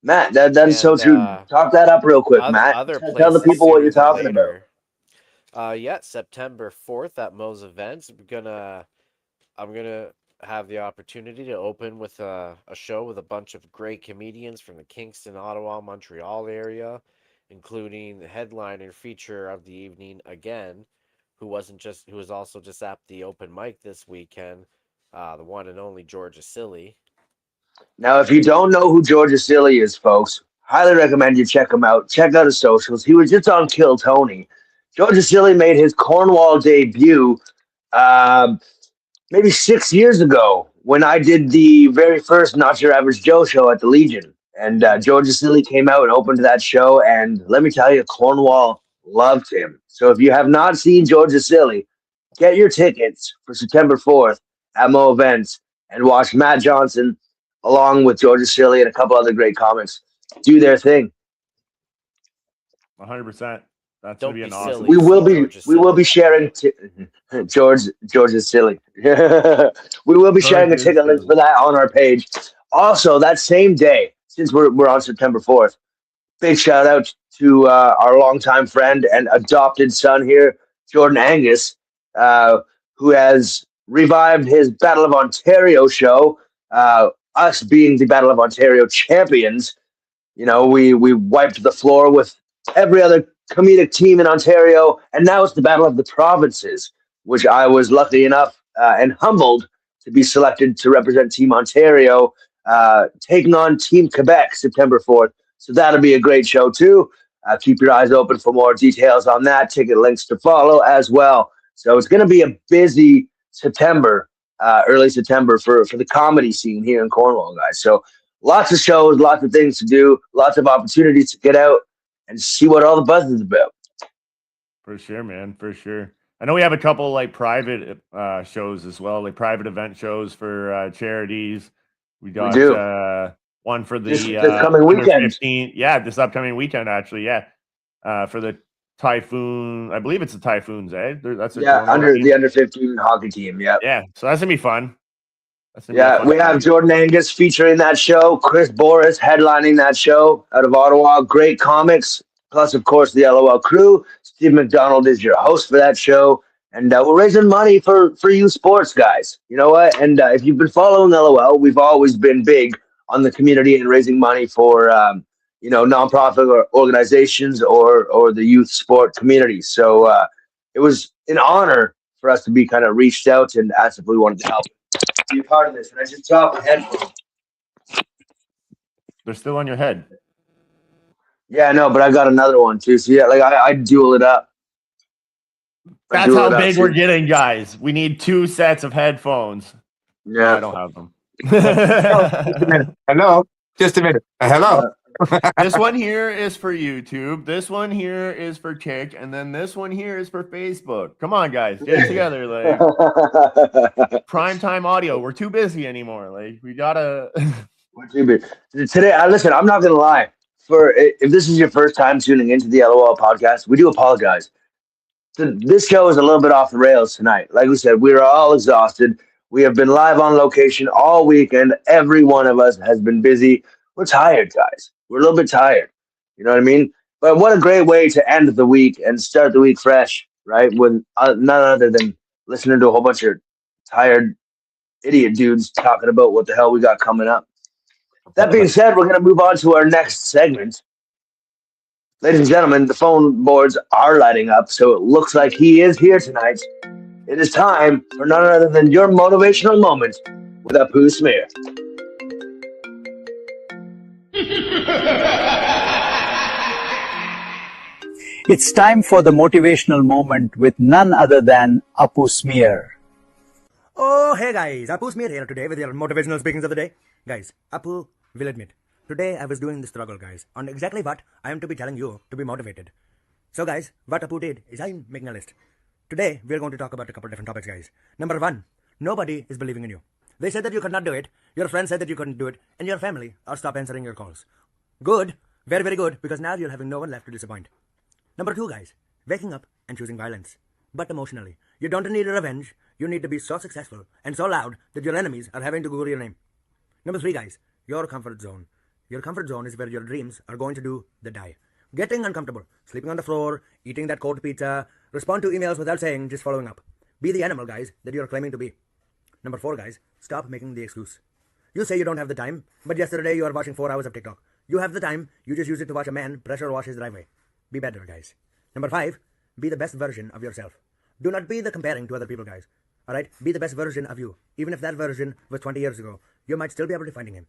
Matt, that's so And, true. Talk that up real quick, Matt. Other Tell the places people what you're sooner than talking about. later. Yeah, September 4th at Moe's Events. I'm gonna have the opportunity to open with a show with a bunch of great comedians from the Kingston, Ottawa, Montreal area, including the headliner feature of the evening again, who was also just at the open mic this weekend, the one and only Georgia Silly. Now, if you don't know who Georgia Silly is, folks, highly recommend you check him out. Check out his socials. He was just on Kill Tony. Georgia Silly made his Cornwall debut maybe 6 years ago when I did the very first Not Your Average Joe show at the Legion. And Georgia Silly came out and opened that show. And let me tell you, Cornwall loved him. So if you have not seen Georgia Silly, get your tickets for September 4th at Mo Events and watch Matt Johnson along with Georgia Silly and a couple other great comics do their thing. 100%. That's Don't gonna be be an awesome. silly. We will be Georgia we will Silly. be sharing George is silly. We will be sharing a George is ticket link silly. for that on our page. Also, that same day, since we're on September 4th, big shout out to our longtime friend and adopted son here, Jordan Angus, who has revived his Battle of Ontario show. Us being the Battle of Ontario champions, you know, we wiped the floor with every other comedic team in Ontario, and now it's the Battle of the Provinces, which I was lucky enough and humbled to be selected to represent Team Ontario, taking on Team Quebec September 4th. So that'll be a great show too. Keep your eyes open for more details on that. Ticket links to follow as well. So it's going to be a busy September, early September for the comedy scene here in Cornwall, guys. So lots of shows, lots of things to do, lots of opportunities to get out and see what all the buzz is about. For sure, man. For sure. I know we have a couple like private shows as well, like private event shows for charities. We We got do. one for the This coming under weekend. 15. Yeah, this upcoming weekend, actually. Yeah. For the Typhoon. I believe it's the Typhoons, eh? That's their Yeah, tournament team. the under 15 hockey team. Yeah. Yeah. So that's going to be fun. That's going to be a Yeah, fun we have time. Jordan Angus featuring that show, Chris Boris headlining that show out of Ottawa. Great comics, plus, of course, the LOL crew. Steve McDonald is your host for that show. And we're raising money for you sports guys. You know what? And if you've been following LOL, we've always been big on the community and raising money for, nonprofit organizations or the youth sport community. So it was an honor for us to be kind of reached out and asked if we wanted to help be a part of this. And I just dropped my headphones. They're still on your head. Yeah, no, but I got another one too. So yeah, like I dual it up. That's how big we're getting, guys. We need 2 sets of headphones. Yeah, no, I don't have them. Just a minute. Hello. Just a minute. Hello. This one here is for YouTube. This one here is for Kick, and then this one here is for Facebook. Come on, guys, get it together. Like primetime audio. We're too busy anymore. Like we gotta. We're too busy today. Listen, I'm not gonna lie. If this is your first time tuning into the LOL podcast, we do apologize. This show is a little bit off the rails tonight. Like we said, we're all exhausted. We have been live on location all weekend. Every one of us has been busy. We're tired, guys. We're a little bit tired. You know what I mean? But what a great way to end the week and start the week fresh, right? With none other than listening to a whole bunch of tired idiot dudes talking about what the hell we got coming up. That being said, we're going to move on to our next segment. Ladies and gentlemen, the phone boards are lighting up, so it looks like he is here tonight. It is time for none other than your motivational moment with Apu Smear. It's time for the motivational moment with none other than Apu Smear. Oh, hey guys, Apu Smear here today with your motivational speakings of the day. Guys, Apu will admit, today I was doing the struggle, guys, on exactly what I am to be telling you to be motivated. So guys, what Apu did is I'm making a list. Today, we're going to talk about a couple different topics, guys. Number 1, nobody is believing in you. They said that you could not do it, your friends said that you couldn't do it, and your family are stop answering your calls. Good, very, very good, because now you're having no one left to disappoint. Number 2, guys, waking up and choosing violence. But emotionally. You don't need revenge, you need to be so successful and so loud that your enemies are having to Google your name. Number 3, guys, your comfort zone. Your comfort zone is where your dreams are going to do the die. Getting uncomfortable, sleeping on the floor, eating that cold pizza, respond to emails without saying, just following up. Be the animal, guys, that you're claiming to be. Number 4, guys, stop making the excuse. You say you don't have the time, but yesterday you are watching 4 hours of TikTok. You have the time, you just use it to watch a man pressure wash his driveway. Be better, guys. Number 5, be the best version of yourself. Do not be the comparing to other people, guys. Alright? Be the best version of you. Even if that version was 20 years ago, you might still be able to find him.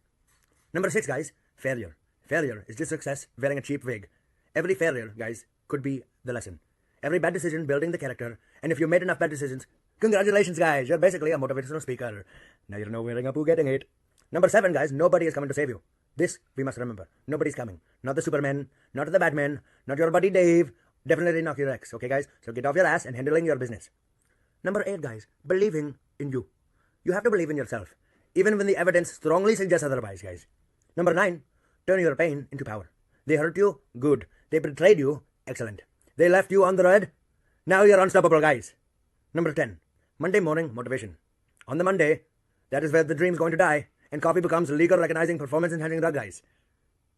Number 6, guys, failure. Failure is just success wearing a cheap wig. Every failure, guys, could be the lesson. Every bad decision building the character. And if you made enough bad decisions, congratulations, guys. You're basically a motivational speaker. Now you know where Apu getting it. Number 7, guys, nobody is coming to save you. This we must remember. Nobody's coming. Not the Superman, not the Batman, not your buddy Dave. Definitely not your ex, okay, guys? So get off your ass and handling your business. Number 8, guys, believing in you. You have to believe in yourself, even when the evidence strongly suggests otherwise, guys. Number 9, turn your pain into power. They hurt you? Good. They betrayed you? Excellent. They left you on the road? Now you're unstoppable, guys. Number 10, Monday morning motivation. On the Monday, that is where the dream's going to die, and coffee becomes legal recognizing performance-enhancing drug, guys.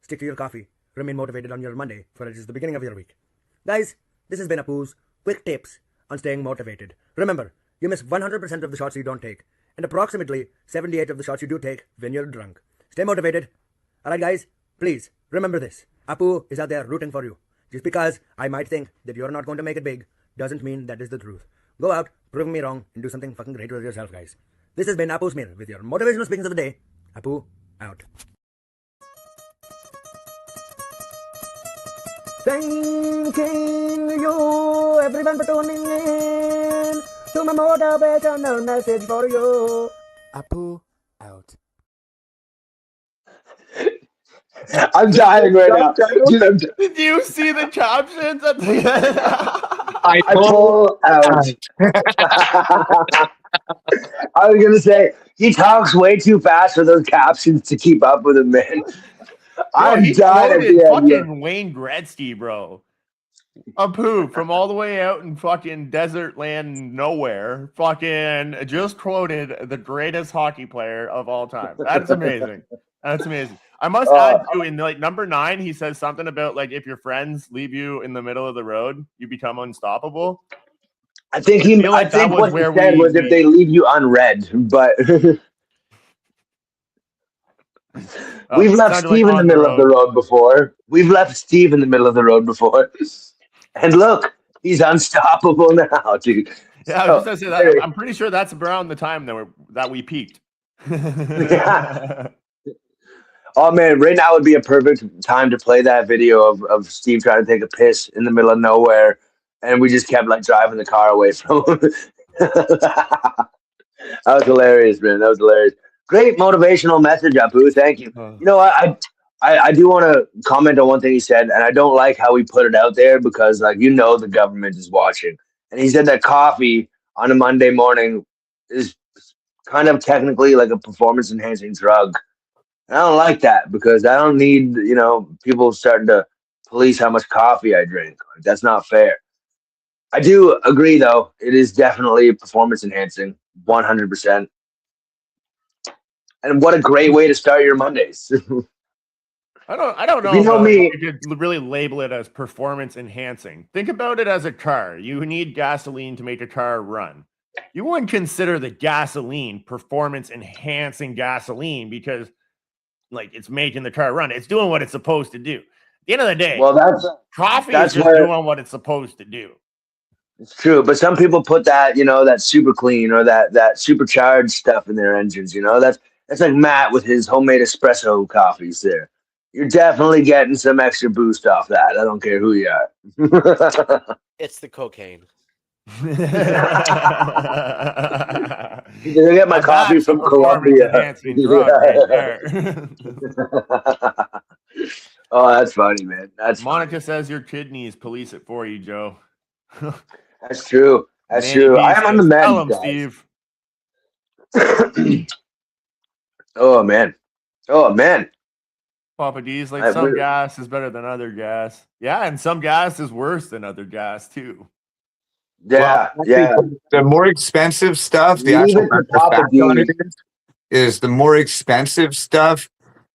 Stick to your coffee. Remain motivated on your Monday, for it is the beginning of your week. Guys, this has been Apu's quick tips on staying motivated. Remember, you miss 100% of the shots you don't take, and approximately 78 of the shots you do take when you're drunk. Stay motivated. Alright, guys, please remember this. Apu is out there rooting for you. Just because I might think that you're not going to make it big doesn't mean that is the truth. Go out, prove me wrong, and do something fucking great with yourself, guys. This has been Apu Smear with your motivational speakings of the day. Apu, out. Thanking you, everyone, for tuning in to my motivational message for you. Apu, out. I'm dying right now. Dude, Did you see the captions at the end? I I pull out. I was gonna say he talks way too fast for those captions to keep up with him, man. Bro, I'm he dying at quoted the end. fucking Wayne Gretzky, bro. Apu from all the way out in fucking desert land nowhere, fucking just quoted the greatest hockey player of all time. That's amazing. That's amazing. I must add too, in like number 9, he says something about like if your friends leave you in the middle of the road, you become unstoppable. I think feel like I think that was what he where said was if they leave you unread, but we've left sounded like Steve in the on middle of the road before. We've left Steve in the middle of the road before, and look, he's unstoppable now, dude. Yeah, I was just gonna say that. I'm pretty sure that's around the time that we peaked. Yeah. Oh man, right now would be a perfect time to play that video of Steve trying to take a piss in the middle of nowhere, and we just kept like driving the car away from him. That was hilarious, man. That was hilarious. Great motivational message, Apu. Thank you. You know, I do want to comment on one thing he said, and I don't like how he put it out there because, like, you know, the government is watching. And he said that coffee on a Monday morning is kind of technically like a performance enhancing drug. I don't like that because I don't need, you know, people starting to police how much coffee I drink. Like, that's not fair. I do agree, though. It is definitely performance enhancing, 100%. And what a great way to start your Mondays. I don't know If you know if me, you could really label it as performance enhancing. Think about it as a car. You need gasoline to make a car run. You wouldn't consider the gasoline performance enhancing gasoline because like it's making the car run. It's doing what it's supposed to do. At the end of the day, well, coffee that's is just where doing what it's supposed to do. it's true. But some people put that, you know, that super clean or that supercharged stuff in their engines. You know, that's like Matt with his homemade espresso coffees. There, you're definitely getting some extra boost off that. I don't care who you are. It's the cocaine. I get my coffee That's a from performance Colombia. enhancing drug right there. Oh, that's funny, man. That's Monica funny. says your kidneys police it for you, Joe. That's true. That's Manny true. B I am on the says, tell mend, him, guys. Steve. Oh man. Oh man. Papa D's like I- some we- gas is better than other gas. Yeah, and some gas is worse than other gas too. Yeah, Well, yeah. the more expensive stuff, the Leave actual it to Papa fact on D. it is the more expensive stuff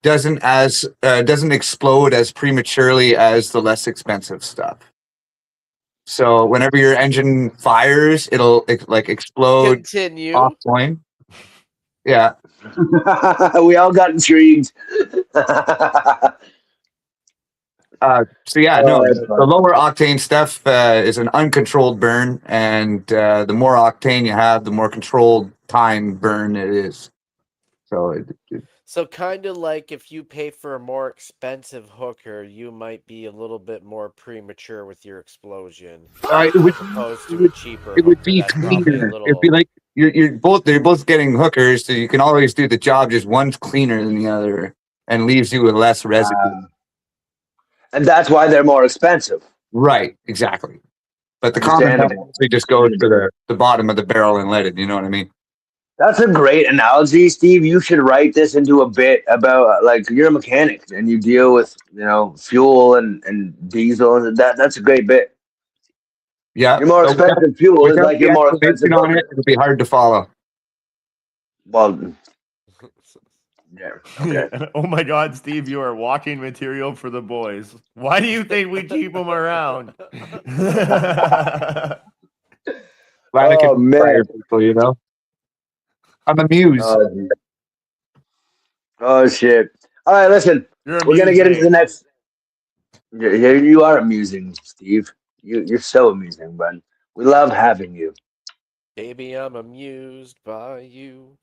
doesn't explode as prematurely as the less expensive stuff. So whenever your engine fires, it'll like explode Continue. off point. Yeah. We all got intrigued. So yeah, no, that's the funny. lower octane stuff is an uncontrolled burn, and the more octane you have, the more controlled time burn it is. So So kind of like if you pay for a more expensive hooker, you might be a little bit more premature with your explosion, it would, as opposed to a cheaper. it would hooker be that's probably a cleaner. little. It'd be like they're both getting hookers, so you can always do the job. Just one's cleaner than the other, and leaves you with less residue. And that's why they're more expensive. Right, exactly. But the common Understandable. actually just goes to the bottom of the barrel and let it. You know what I mean? That's a great analogy, Steve. You should write this into a bit about like you're a mechanic and you deal with, you know, fuel and diesel and that's a great bit. Yeah. Your more expensive fuel is like your more expensive on it. It'll be hard to follow. Well, yeah. Okay. Oh my God, Steve, you are walking material for the boys. Why do you think we keep them around? Oh man. People, you know. I'm amused. Oh shit! All right, listen. We're gonna get into the next. Yeah, you are amusing, Steve. You're so amusing, bud. We love having you. Baby, I'm amused by you.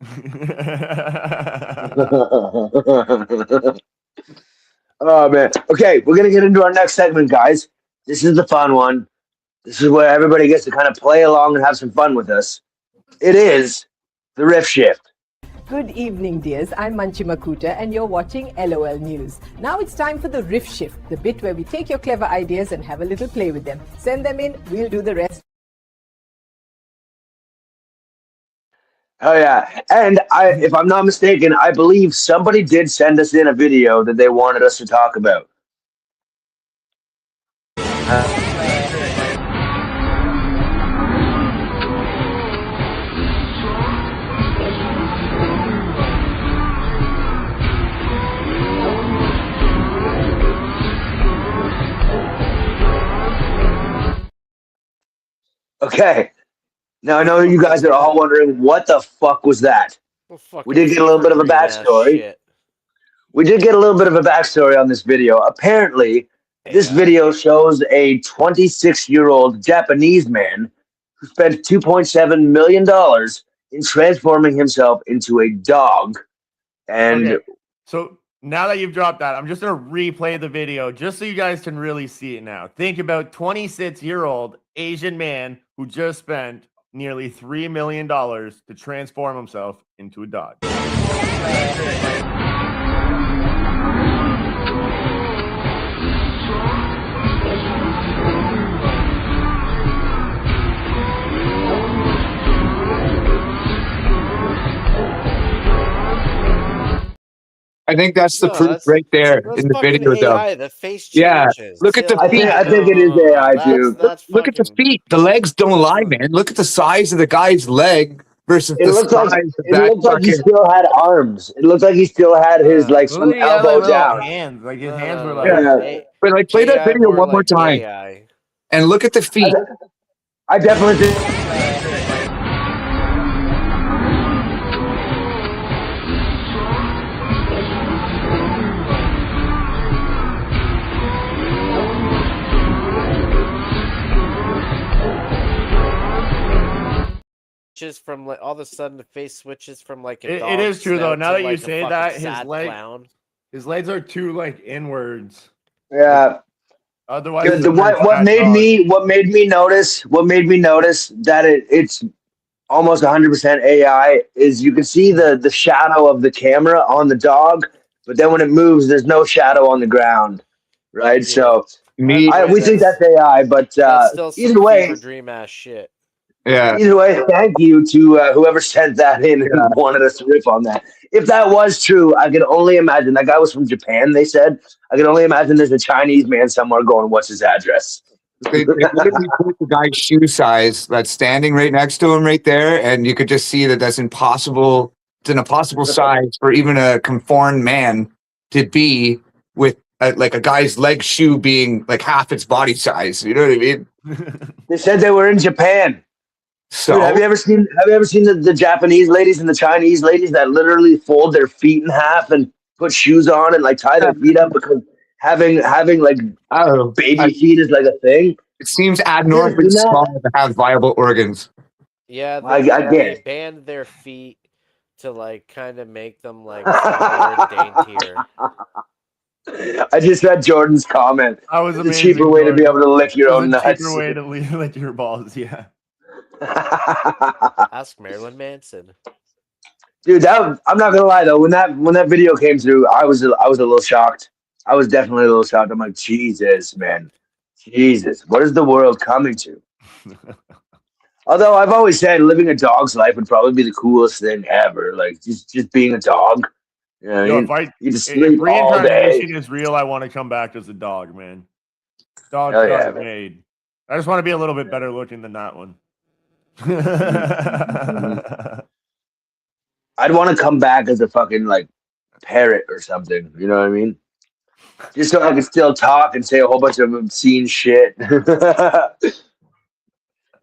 Oh man. Okay, we're gonna get into our next segment, guys. This is the fun one. This is where everybody gets to kind of play along and have some fun with us. It is the riff shift. Good evening, dears. I'm Manchima Kuta, and you're watching LOL News. Now it's time for the Riff Shift, the bit where we take your clever ideas and have a little play with them. Send them in, we'll do the rest. Oh yeah, and if I'm not mistaken, I believe somebody did send us in a video that they wanted us to talk about. Okay, now I know you guys are all wondering what the fuck was that. Well, We did get a little bit of a backstory. Shit. We did get a little bit of a backstory on this video. Apparently, this video shows a 26-year-old Japanese man who spent $2.7 million in transforming himself into a dog. And Okay, so now that you've dropped that, I'm just going to replay the video just so you guys can really see it now. Think about 26-year-old Asian man who just spent nearly $3 million to transform himself into a dog. I think that's the No, proof that's- right there That's in the fucking video, though. AI. The face Yeah, changes. look at the I feet. think it is AI, too. Look at the feet. The legs don't lie, man. Look at the size of the guy's leg versus It the looked size like of it that looked like he fucking. still had arms. It looked like he still had his like Look some at he had, elbow like, little down. hands. Like his hands were no, like. Yeah. But like, play that AI video more one more like time AI. and look at the feet. I definitely think. Just from like all of a sudden the face switches from like a It is true though. snout Now to, that you like, a say fucking that, his sad leg, clown. his legs are too like inwards. Yeah. Otherwise, What made me notice that it's almost 100% AI is you can see the shadow of the camera on the dog, but then when it moves, there's no shadow on the ground, right? So Me, we think that's AI, but That's still some either way, fever dream ass shit. yeah. either way, thank you to whoever sent that in and wanted us to riff on that. If that was true, I can only imagine that guy was from Japan. They said I can only imagine there's a Chinese man somewhere going, "What's his address?" They literally put the guy's shoe size that's standing right next to him right there, and you could just see that that's impossible. It's an impossible size for even a conformed man to be with like a guy's leg shoe being like half its body size. You know what I mean? They said they were in Japan. So Dude, have you ever seen the Japanese ladies and the Chinese ladies that literally fold their feet in half and put shoes on and like tie their feet up because having like baby feet is like a thing? It seems abnormally small to have viable organs. Yeah, I they get band their feet to like kind of make them like smaller, daintier. I just read Jordan's comment. I was It's a cheaper way to be able to lick your own nuts. Cheaper way to lick your balls. Yeah. Ask Marilyn Manson. Dude, I'm not gonna lie though. When that video came through, I was a little shocked. I was definitely a little shocked. I'm like, Jesus, man, Jesus, what is the world coming to? Although I've always said living a dog's life would probably be the coolest thing ever. Like just being a dog. You know, you just sleep all day. Reincarnation is real, I want to come back as a dog, man. Dog Hell yeah, man. made. I just want to be a little bit better looking than that one. I'd want to come back as a fucking like parrot or something. You know what I mean? Just so I could still talk and say a whole bunch of obscene shit.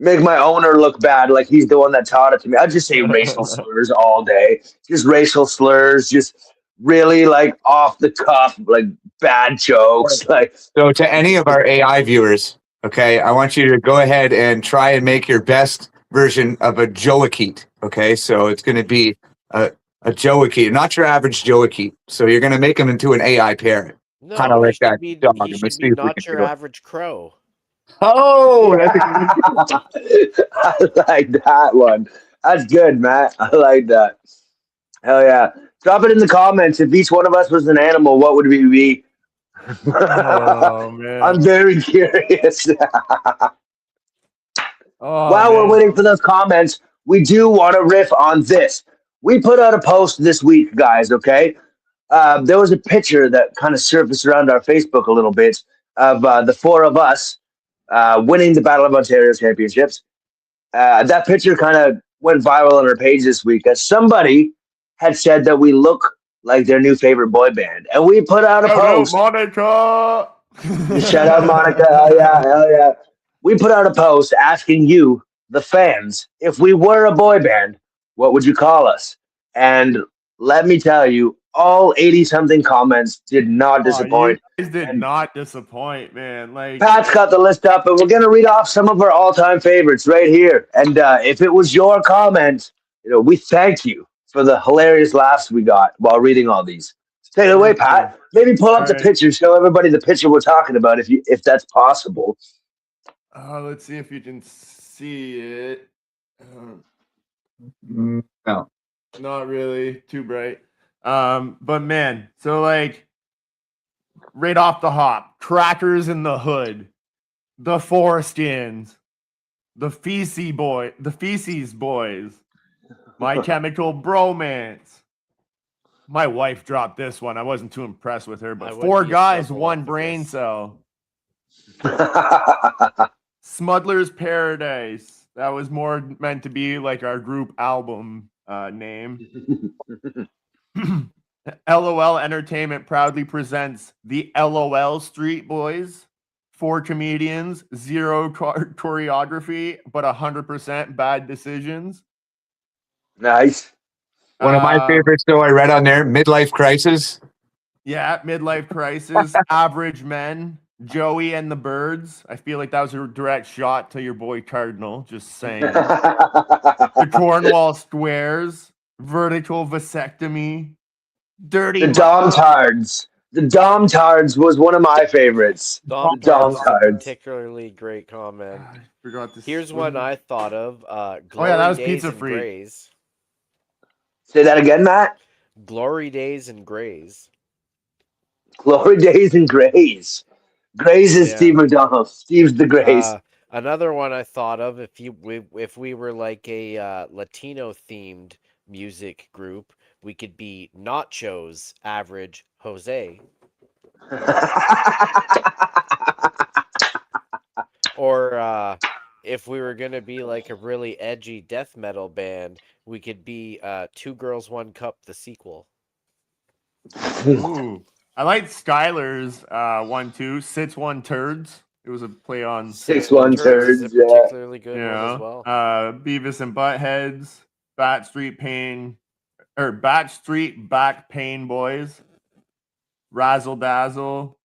Make my owner look bad, like he's the one that taught it to me. I'd just say racial slurs all day. Just racial slurs, just really like off the cuff, like bad jokes. Like So to any of our AI viewers, okay, I want you to go ahead and try and make your best version of a Joaquit. Okay, so it's going to be a Joaquit, not your average Joaquit. So you're going to make him into an AI parrot, No, kind of he like should that be, dog. he And should let's be see if we not can your do it. average crow. Oh, that's a I like that one. That's good, Matt. I like that. Hell yeah. Drop it in the comments. If each one of us was an animal, what would we be? Oh I'm man. very curious. Oh While we're man. waiting for those comments, we do want to riff on this. We put out a post this week, guys, okay? There was a picture that kind of surfaced around our Facebook a little bit of the four of us winning the Battle of Ontario Championships. That picture kind of went viral on our page this week as somebody had said that we look like their new favorite boy band. And we put out a Shout out post. Monica. Shout out Monica. Hell yeah, hell yeah. We put out a post asking you, the fans, if we were a boy band, what would you call us? And let me tell you, all 80 something comments did not Oh, you disappoint. guys did And not disappoint, man. Like, Pat's got the list up, and we're going to read off some of our all time favorites right here. And if it was your comment, we thank you for the hilarious laughs we got while reading all these. Take it away, for sure. Pat. Maybe pull up All the right. picture, show everybody the picture we're talking about, if that's possible. Let's see if you can see it. No. Not really too bright. But man, so like right off the hop, Crackers in the Hood, the Foreskins, the Feces Boys, My Chemical Bromance. My wife dropped this one. I wasn't too impressed with her, I but would four be a guys, one snowball brain this. cell. Smuggler's Paradise. That was more meant to be like our group album name. LOL Entertainment proudly presents the LOL Street Boys. 4 comedians, 0 choreography, but 100% bad decisions. Nice. One of my favorites, though, I read on there, Midlife Crisis. Yeah, Midlife Crisis, Average Men, Joey and the Birds. I feel like that was a direct shot to your boy Cardinal, just saying. The Cornwall Squares, Vertical Vasectomy, Dirty The Dom Tards. The Dom Tards was one of my favorites. Dom The Dom Tards is a Tards. particularly great comment. I forgot this. Here's one I thought of. Oh yeah, that was Days Pizza and Freak. Grays. Say that again, Matt. Glory Days and Grays. Glory Days and Grays. Grays is Yeah. Steve McDonald. Steve's the Grays. Another one I thought of, if we were like a Latino themed music group, we could be Nachos Average Jose. Or if we were gonna be like a really edgy death metal band, we could be Two Girls One Cup the sequel. Ooh. I like Skylar's 1-2, Sits One Turds. It was a play on 6-1 Turds is a Turds, yeah. particularly good one as well. Beavis and Buttheads, Bat Street Back Pain Boys, Razzle Dazzle,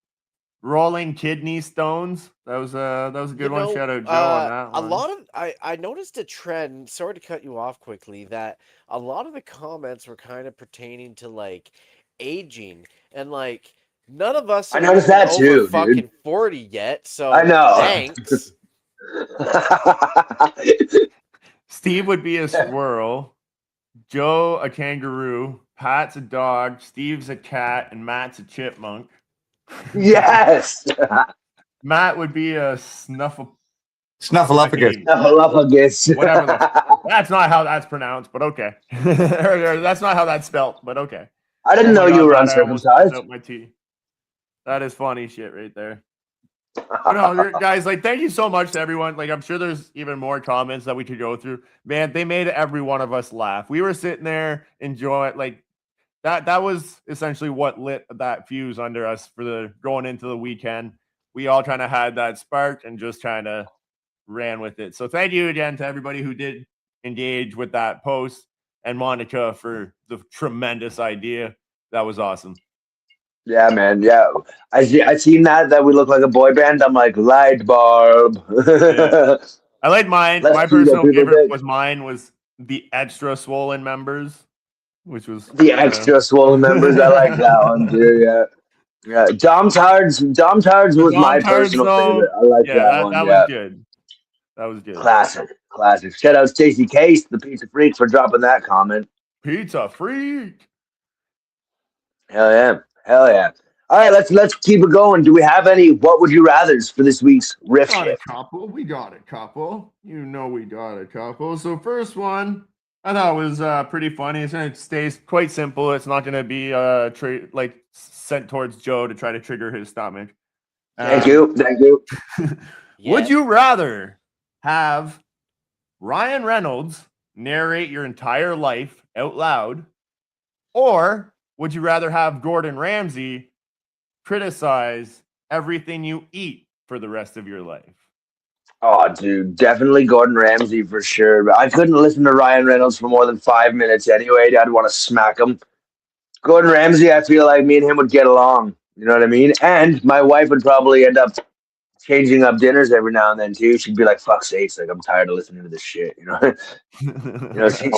Rolling Kidney Stones. That was a good one. Shout out Joe on that one. A lot of I noticed a trend. Sorry to cut you off quickly. That a lot of the comments were kind of pertaining to like aging, and like none of us I are noticed even that over too, fucking dude. 40 yet. So I know. thanks. Steve would be a squirrel, Joe a kangaroo, Pat's a dog, Steve's a cat, and Matt's a chipmunk. Yes. Matt would be a Snuffleupagus. Snuffleupagus. Whatever. That's not how that's pronounced, but okay. Or that's not how that's spelled, but okay. I didn't know you were uncircumcised. Out my tea. That is funny shit right there. But no, guys, like, thank you so much to everyone. Like, I'm sure there's even more comments that we could go through. Man, they made every one of us laugh. We were sitting there enjoying, like, that was essentially what lit that fuse under us for the going into the weekend. We all kind of had that spark and just kind of ran with it. So thank you again to everybody who did engage with that post, and Monica for the tremendous idea. That was awesome. Yeah, man. Yeah, I seen that we look like a boy band. I'm like, light bulb. Yeah. I like mine. Let's My see what personal people favorite think. was the extra swollen members, which was The extra swollen members. I like that one too. Yeah, yeah. Dom Tards was my personal favorite. I like that one. That Yeah, was good. That was good. classic. Shout out Stacey Case, the pizza freak, for dropping that comment. Pizza freak. Hell yeah. Hell yeah. All right, let's keep it going. Do we have any what would you rathers for this week's riff Got a shift? couple. We got a couple. You know we got a couple. So first one, I thought was pretty funny. It stays quite simple. It's not going to be like sent towards Joe to try to trigger his stomach. Thank you. Thank you. Would you rather have Ryan Reynolds narrate your entire life out loud, or would you rather have Gordon Ramsay criticize everything you eat for the rest of your life? Oh, dude, definitely Gordon Ramsay for sure. But I couldn't listen to Ryan Reynolds for more than 5 minutes anyway. I'd want to smack him. Gordon Ramsay, I feel like me and him would get along. You know what I mean? And my wife would probably end up changing up dinners every now and then too. She'd be like, "Fuck's sakes, like I'm tired of listening to this shit." You know,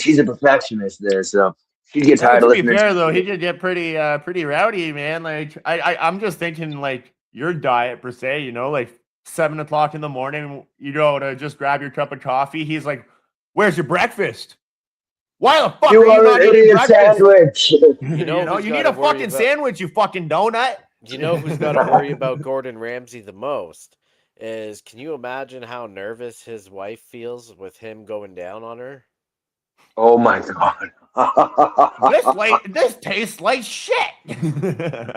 she's a perfectionist there, so she'd get tired of To be listening. fair though, he could get pretty rowdy, man. Like I'm just thinking like your diet per se. You know, like 7 o'clock in the morning, you go to just grab your cup of coffee. He's like, "Where's your breakfast? Why the fuck You are you are not an eating idiot breakfast? sandwich. You need a fucking sandwich, you fucking donut." You know who's got to worry about Gordon Ramsay the most? Can you imagine how nervous his wife feels with him going down on her? Oh my god. This tastes like shit.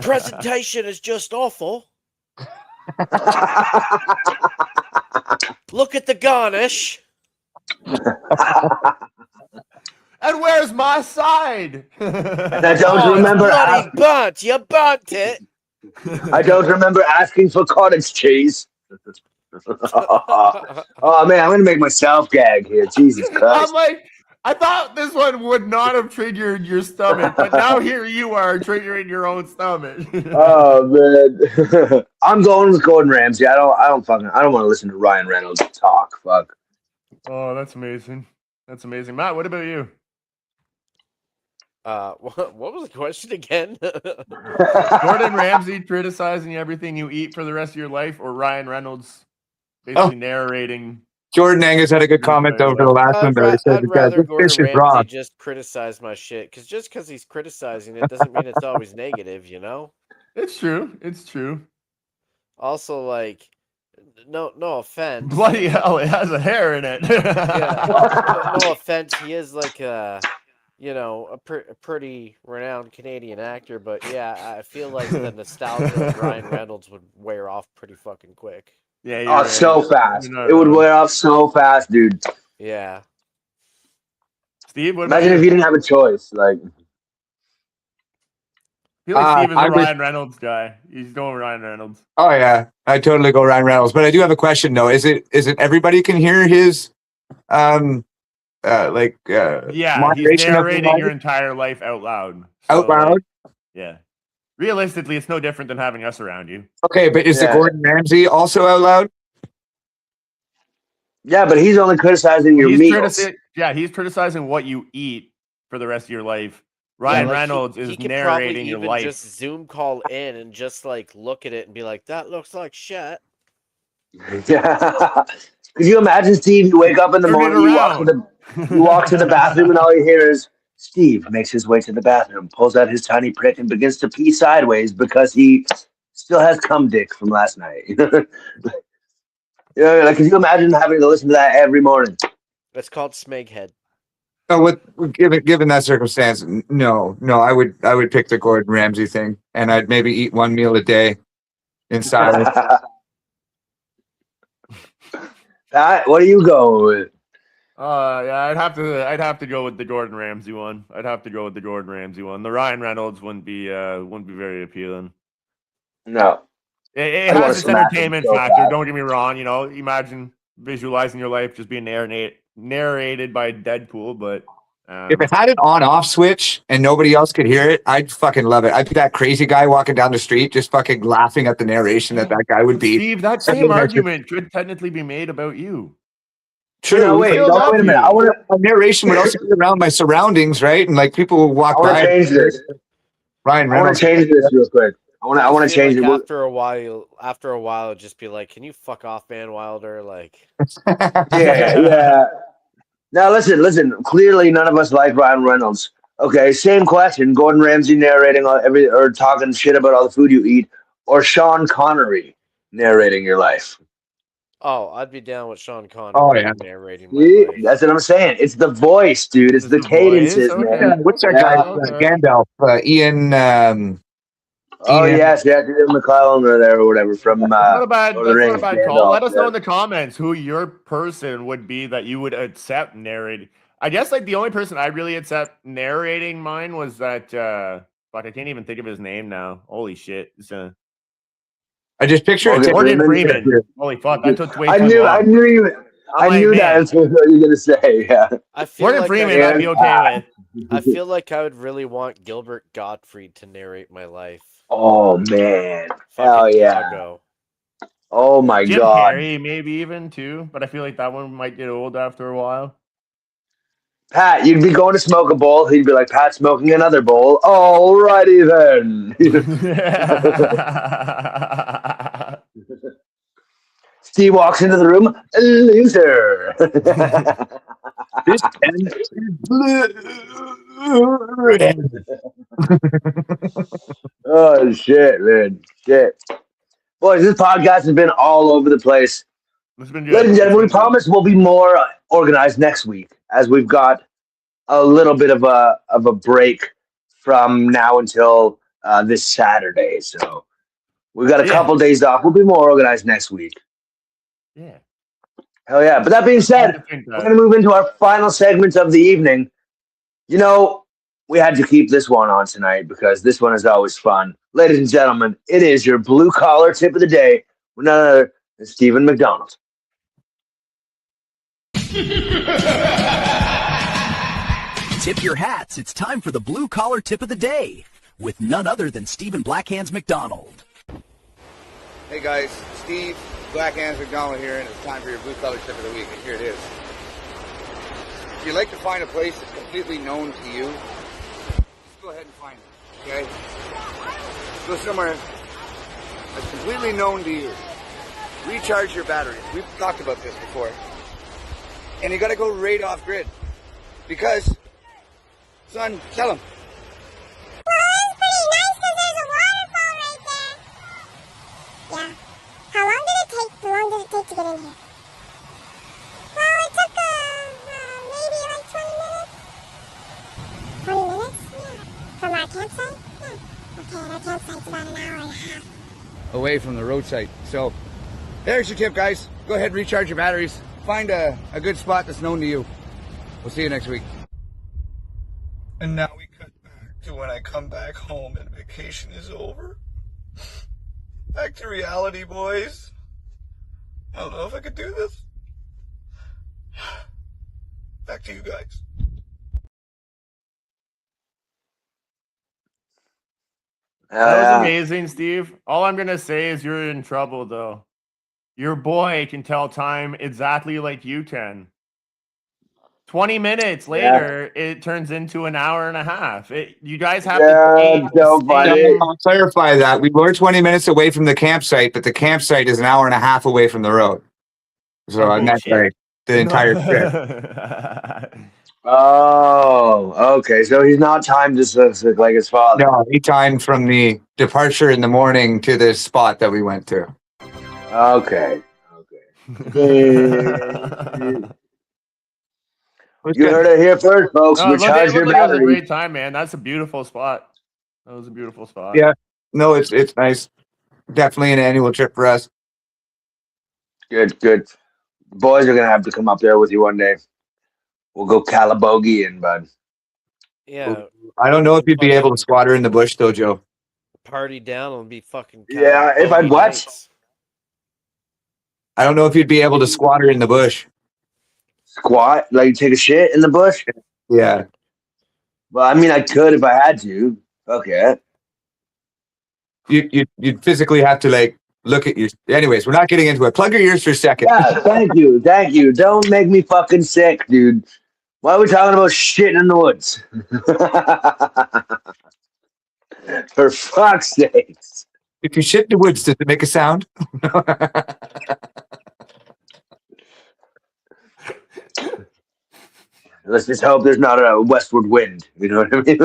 Presentation is just awful. Look at the garnish. And where's my side? And I don't remember bloody burnt. You burnt it. I don't remember asking for cottage cheese. Oh man, I'm gonna make myself gag here. Jesus Christ. I'm like, I thought this one would not have triggered your stomach, but now here you are triggering your own stomach. Oh man. I'm going with Gordon Ramsay. I don't want to listen to Ryan Reynolds talk. Fuck. Oh, that's amazing. That's amazing. Matt, what about you? What was the question again? Gordon Ramsay criticizing everything you eat for the rest of your life, or Ryan Reynolds basically narrating? Jordan Angus had a good comment over the last one. I'd rather Gordon Ramsay just criticize my shit, because just because he's criticizing it doesn't mean it's always negative, you know? It's true. It's true. Also, like, no offense. Bloody hell, it has a hair in it. Yeah, no offense. He is like a pretty renowned Canadian actor, but yeah, I feel like the nostalgia of Ryan Reynolds would wear off pretty fucking quick. Yeah. Oh, so fast. It would wear off so fast, dude. Yeah. Steve, what imagine if you didn't have a choice, like. I feel like Steve is a Ryan Reynolds guy. He's going Ryan Reynolds. Oh yeah, I totally go Ryan Reynolds. But I do have a question though. Is it everybody can hear his yeah, he's narrating your entire life out loud. Out loud? Yeah. Realistically, it's no different than having us around you. Okay, but is the Gordon Ramsay also out loud? Yeah, but he's only criticizing your meals. He's criticizing what you eat for the rest of your life. Ryan Reynolds is narrating your life. Just Zoom call in and just like look at it and be like, "That looks like shit." Yeah. Could you imagine, Steve? You wake up in the morning, you walk to the bathroom, and all you hear is Steve makes his way to the bathroom, pulls out his tiny prick, and begins to pee sideways because he still has cum dick from last night. Like, could you imagine having to listen to that every morning? That's called Smeghead. Oh, given that circumstance, no, I would pick the Gordon Ramsay thing, and I'd maybe eat one meal a day in silence. What do you go with? Yeah, I'd have to go with the Gordon Ramsay one. The Ryan Reynolds wouldn't be very appealing. No. It has its entertainment factor. Don't get me wrong. You know, imagine visualizing your life just being narrated by Deadpool, but if it had an on-off switch and nobody else could hear it, I'd fucking love it. I'd be that crazy guy walking down the street just fucking laughing at the narration that guy would be. Steve, that same argument could technically be made about you. True. No, wait a minute. A narration would also be around my surroundings, right? And like people will walk by. Change this. Ryan Reynolds. I want to change this real quick. I want to change it. After a while, just be like, "Can you fuck off, Van Wilder?" Like, yeah. Now listen. Clearly, none of us like Ryan Reynolds. Okay, same question. Gordon Ramsay narrating or talking shit about all the food you eat, or Sean Connery narrating your life. Oh, I'd be down with Sean Oh Connery yeah. narrating my See, life. that's what I'm saying. It's the voice, dude. It's It's the the voice. cadences, Okay. Yeah, man. what's that Yeah. guy? Okay. Gandalf. Ian. Oh Ian. yes, yeah, Ian McClellan or there or whatever from That's not a Lord of the that's not a Rings. bad call. Gandalf, Let us know yeah. in the comments who your person would be that you would accept narrating. I guess like the only person I really accept narrating mine was that fuck, I can't even think of his name now. Holy shit. It's I just picture it. Morgan Morgan Freeman. Freeman. Holy fuck, that took way I too knew long. you. I'm I like, knew man, that's what you were gonna say. Yeah. I feel Morgan like Freeman I'd be okay with. I feel like I would really want Gilbert Gottfried to narrate my life. Oh man. Fucking Hell yeah. Iago. Oh my Jim god. Carrey, maybe even too, but I feel like that one might get old after a while. Pat, you'd be going to smoke a bowl. He'd be like, Pat smoking another bowl. Alrighty then. Steve walks into the room. Loser. This pen is blue. Oh shit, man. Shit. Boys, this podcast has been all over the place. It's been good. Ladies and It's gentlemen, we been good. promise we'll be more organized next week as we've got a little bit of a break from now until this Saturday. So we've got a Yeah. couple days off. We'll be more organized next week. Yeah. Hell yeah. But that being said, we're going to move into our final segment of the evening. You know, we had to keep this one on tonight because this one is always fun. Ladies and gentlemen, it is your blue collar tip of the day with none other than Stephen McDonald. Tip your hats. It's time for the blue collar tip of the day with none other than Stephen Blackhands McDonald. Hey guys, Steve Blackhands McDonald here, and it's time for your blue collar tip of the week, and here it is. If you'd like to find a place that's completely known to you, just go ahead and find it, okay? Go somewhere that's completely known to you. Recharge your batteries. We've talked about this before. And you gotta go right off grid. Because, son, tell them. Yeah. How long did it take? How long did it take to get in here? Well, it took maybe like 20 minutes. 20 minutes? Yeah. From our campsite? Yeah. Okay, our campsite's about an hour and a half. Away from the roadside. So, there's your tip, guys. Go ahead and recharge your batteries. Find a good spot that's known to you. We'll see you next week. And now we cut back to when I come back home and vacation is over. Back to reality, boys. I don't know if I could do this. Back to you guys. That was amazing, Steve. All I'm gonna say is you're in trouble, though. Your boy can tell time exactly like you can. 20 minutes later, it turns into an hour and a half. You guys have to I'll clarify that. We were 20 minutes away from the campsite, but the campsite is an hour and a half away from the road. So I'm not like the entire trip. Oh, okay. So he's not timed just like his father. No, he timed from the departure in the morning to the spot that we went to. Okay. You heard it here first, folks. No, Recharge your it was a battery. great time, man. That's a beautiful spot. That was a beautiful spot. Yeah. No, it's nice. Definitely an annual trip for us. Good. The boys are gonna have to come up there with you one day. We'll go Calabogie bud. Yeah. I don't know if you'd be able to squat her in the bush though, Joe. Party down and be fucking. Yeah, if I'd what? nights. I don't know if you'd be able to squat her in the bush. Squat? Like take a shit in the bush? Yeah. Well, I mean, I could if I had to. Okay. You'd physically have to like look at your. Anyways, we're not getting into it. Plug your ears for a second. Yeah, thank you. Don't make me fucking sick, dude. Why are we talking about shit in the woods? For fuck's sakes. If you shit in the woods, does it make a sound? Let's just hope there's not a westward wind. You know what I mean?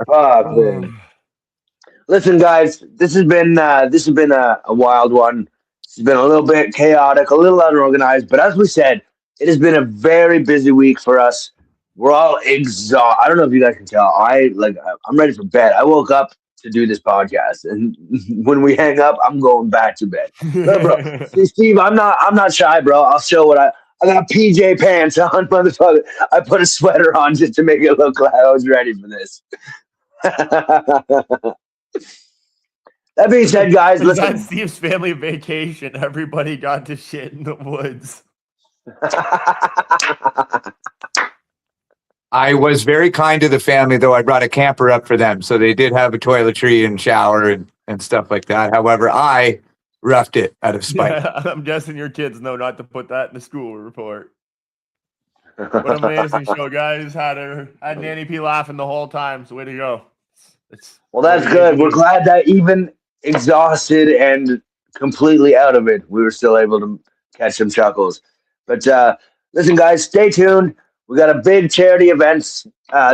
Oh, man. Listen, guys, this has been a wild one. This has been a little bit chaotic, a little unorganized, but as we said, it has been a very busy week for us. We're all exhausted. I don't know if you guys can tell. I'm ready for bed. I woke up to do this podcast, and when we hang up, I'm going back to bed. No, bro. See, Steve, I'm not shy, bro. I'll show what I got PJ pants on, motherfucker. I put a sweater on just to make it look like I was ready for this. That being said, guys, It's listen. on Steve's family vacation. Everybody got to shit in the woods. I was very kind to the family, though. I brought a camper up for them, so they did have a toiletry and shower and stuff like that. However, I roughed it out of spite. Yeah, I'm guessing your kids know not to put that in the school report. What an amazing show, guys. Had Nanny P laughing the whole time, so way to go. Well, that's good. We're glad that even exhausted and completely out of it, we were still able to catch some chuckles. But listen, guys, stay tuned. We got a big charity event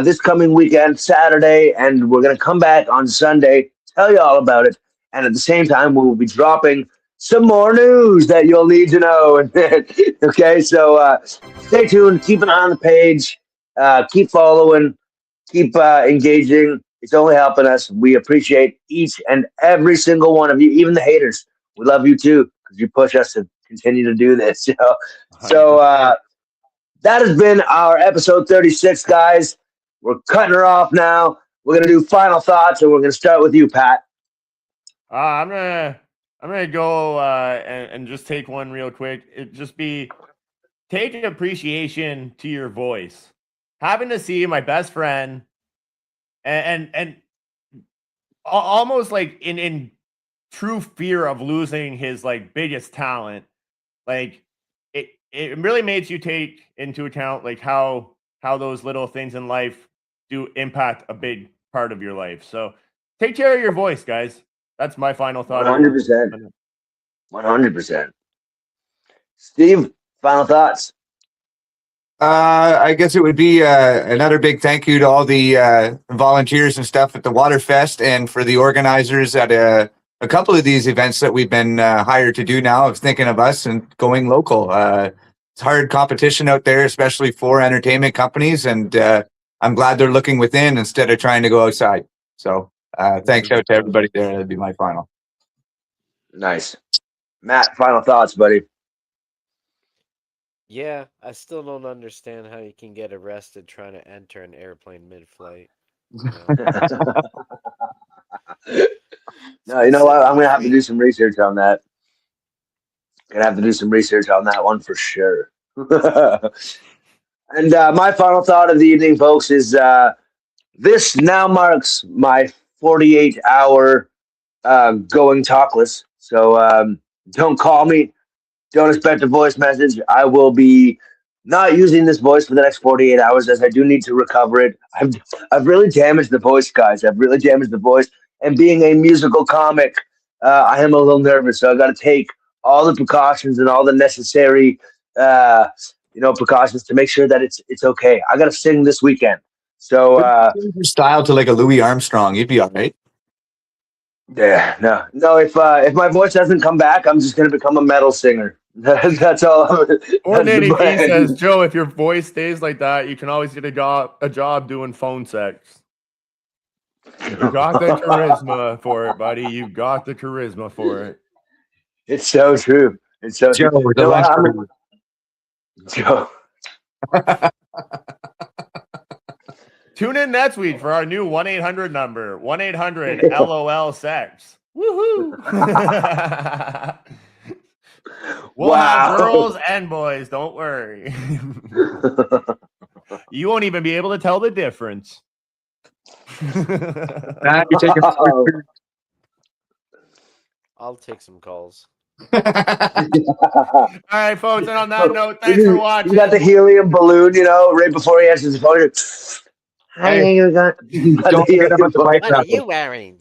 this coming weekend, Saturday, and we're going to come back on Sunday, tell you all about it. And at the same time, we will be dropping some more news that you'll need to know. Okay, so stay tuned. Keep an eye on the page. Keep following. Keep engaging. It's only helping us. We appreciate each and every single one of you, even the haters. We love you too because you push us to continue to do this. You know? So that has been our episode 36, guys. We're cutting her off now. We're gonna do final thoughts, and we're gonna start with you, Pat. I'm gonna go and just take one real quick. Take an appreciation to your voice. Having to see my best friend and almost like in true fear of losing his like biggest talent, like it really makes you take into account like how those little things in life do impact a big part of your life. So take care of your voice, guys. That's my final thought. 100%. 100%. Steve, final thoughts. I guess it would be another big thank you to all the volunteers and stuff at the Waterfest and for the organizers at a couple of these events that we've been hired to do now of thinking of us and going local. It's hard competition out there, especially for entertainment companies, and I'm glad they're looking within instead of trying to go outside. So thanks out to everybody there. That'd be my final. Nice. Matt, final thoughts, buddy. Yeah, I still don't understand how you can get arrested trying to enter an airplane mid-flight. No, you know what? I'm gonna have to do some research on that. Gonna have to do some research on that one for sure. And my final thought of the evening, folks, is this now marks my 48-hour going talkless. So don't call me. Don't expect a voice message. I will be not using this voice for the next 48 hours as I do need to recover it. I've really damaged the voice, guys. I've really damaged the voice. And being a musical comic, I am a little nervous. So I got to take all the precautions and all the necessary, precautions to make sure that it's okay. I got to sing this weekend. So your style to like a Louis Armstrong, you'd be all right. Yeah, no. If my voice doesn't come back, I'm just gonna become a metal singer. That's all. Or That's Nanny the P plan. says, Joe, if your voice stays like that, you can always get a job doing phone sex. You got the charisma for it, buddy. You got the charisma for it. It's so true. It's so Joe, true. with the lunch Joe. Tune in next week for our new 1-800 number, 1-800-LOL-SEX. Woohoo! We'll have girls and boys, don't worry. You won't even be able to tell the difference. You're taking I'll take some calls. All right, folks, and on that note, thanks for watching. You got the helium balloon, right before he answers the phone. Don't forget about the bike What are raffle. you wearing?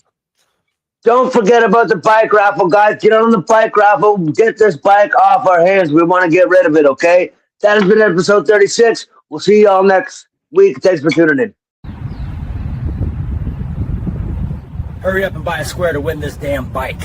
Don't forget about the bike raffle, guys. Get on the bike raffle. Get this bike off our hands. We want to get rid of it, okay? That has been episode 36. We'll see y'all next week. Thanks for tuning in. Hurry up and buy a square to win this damn bike.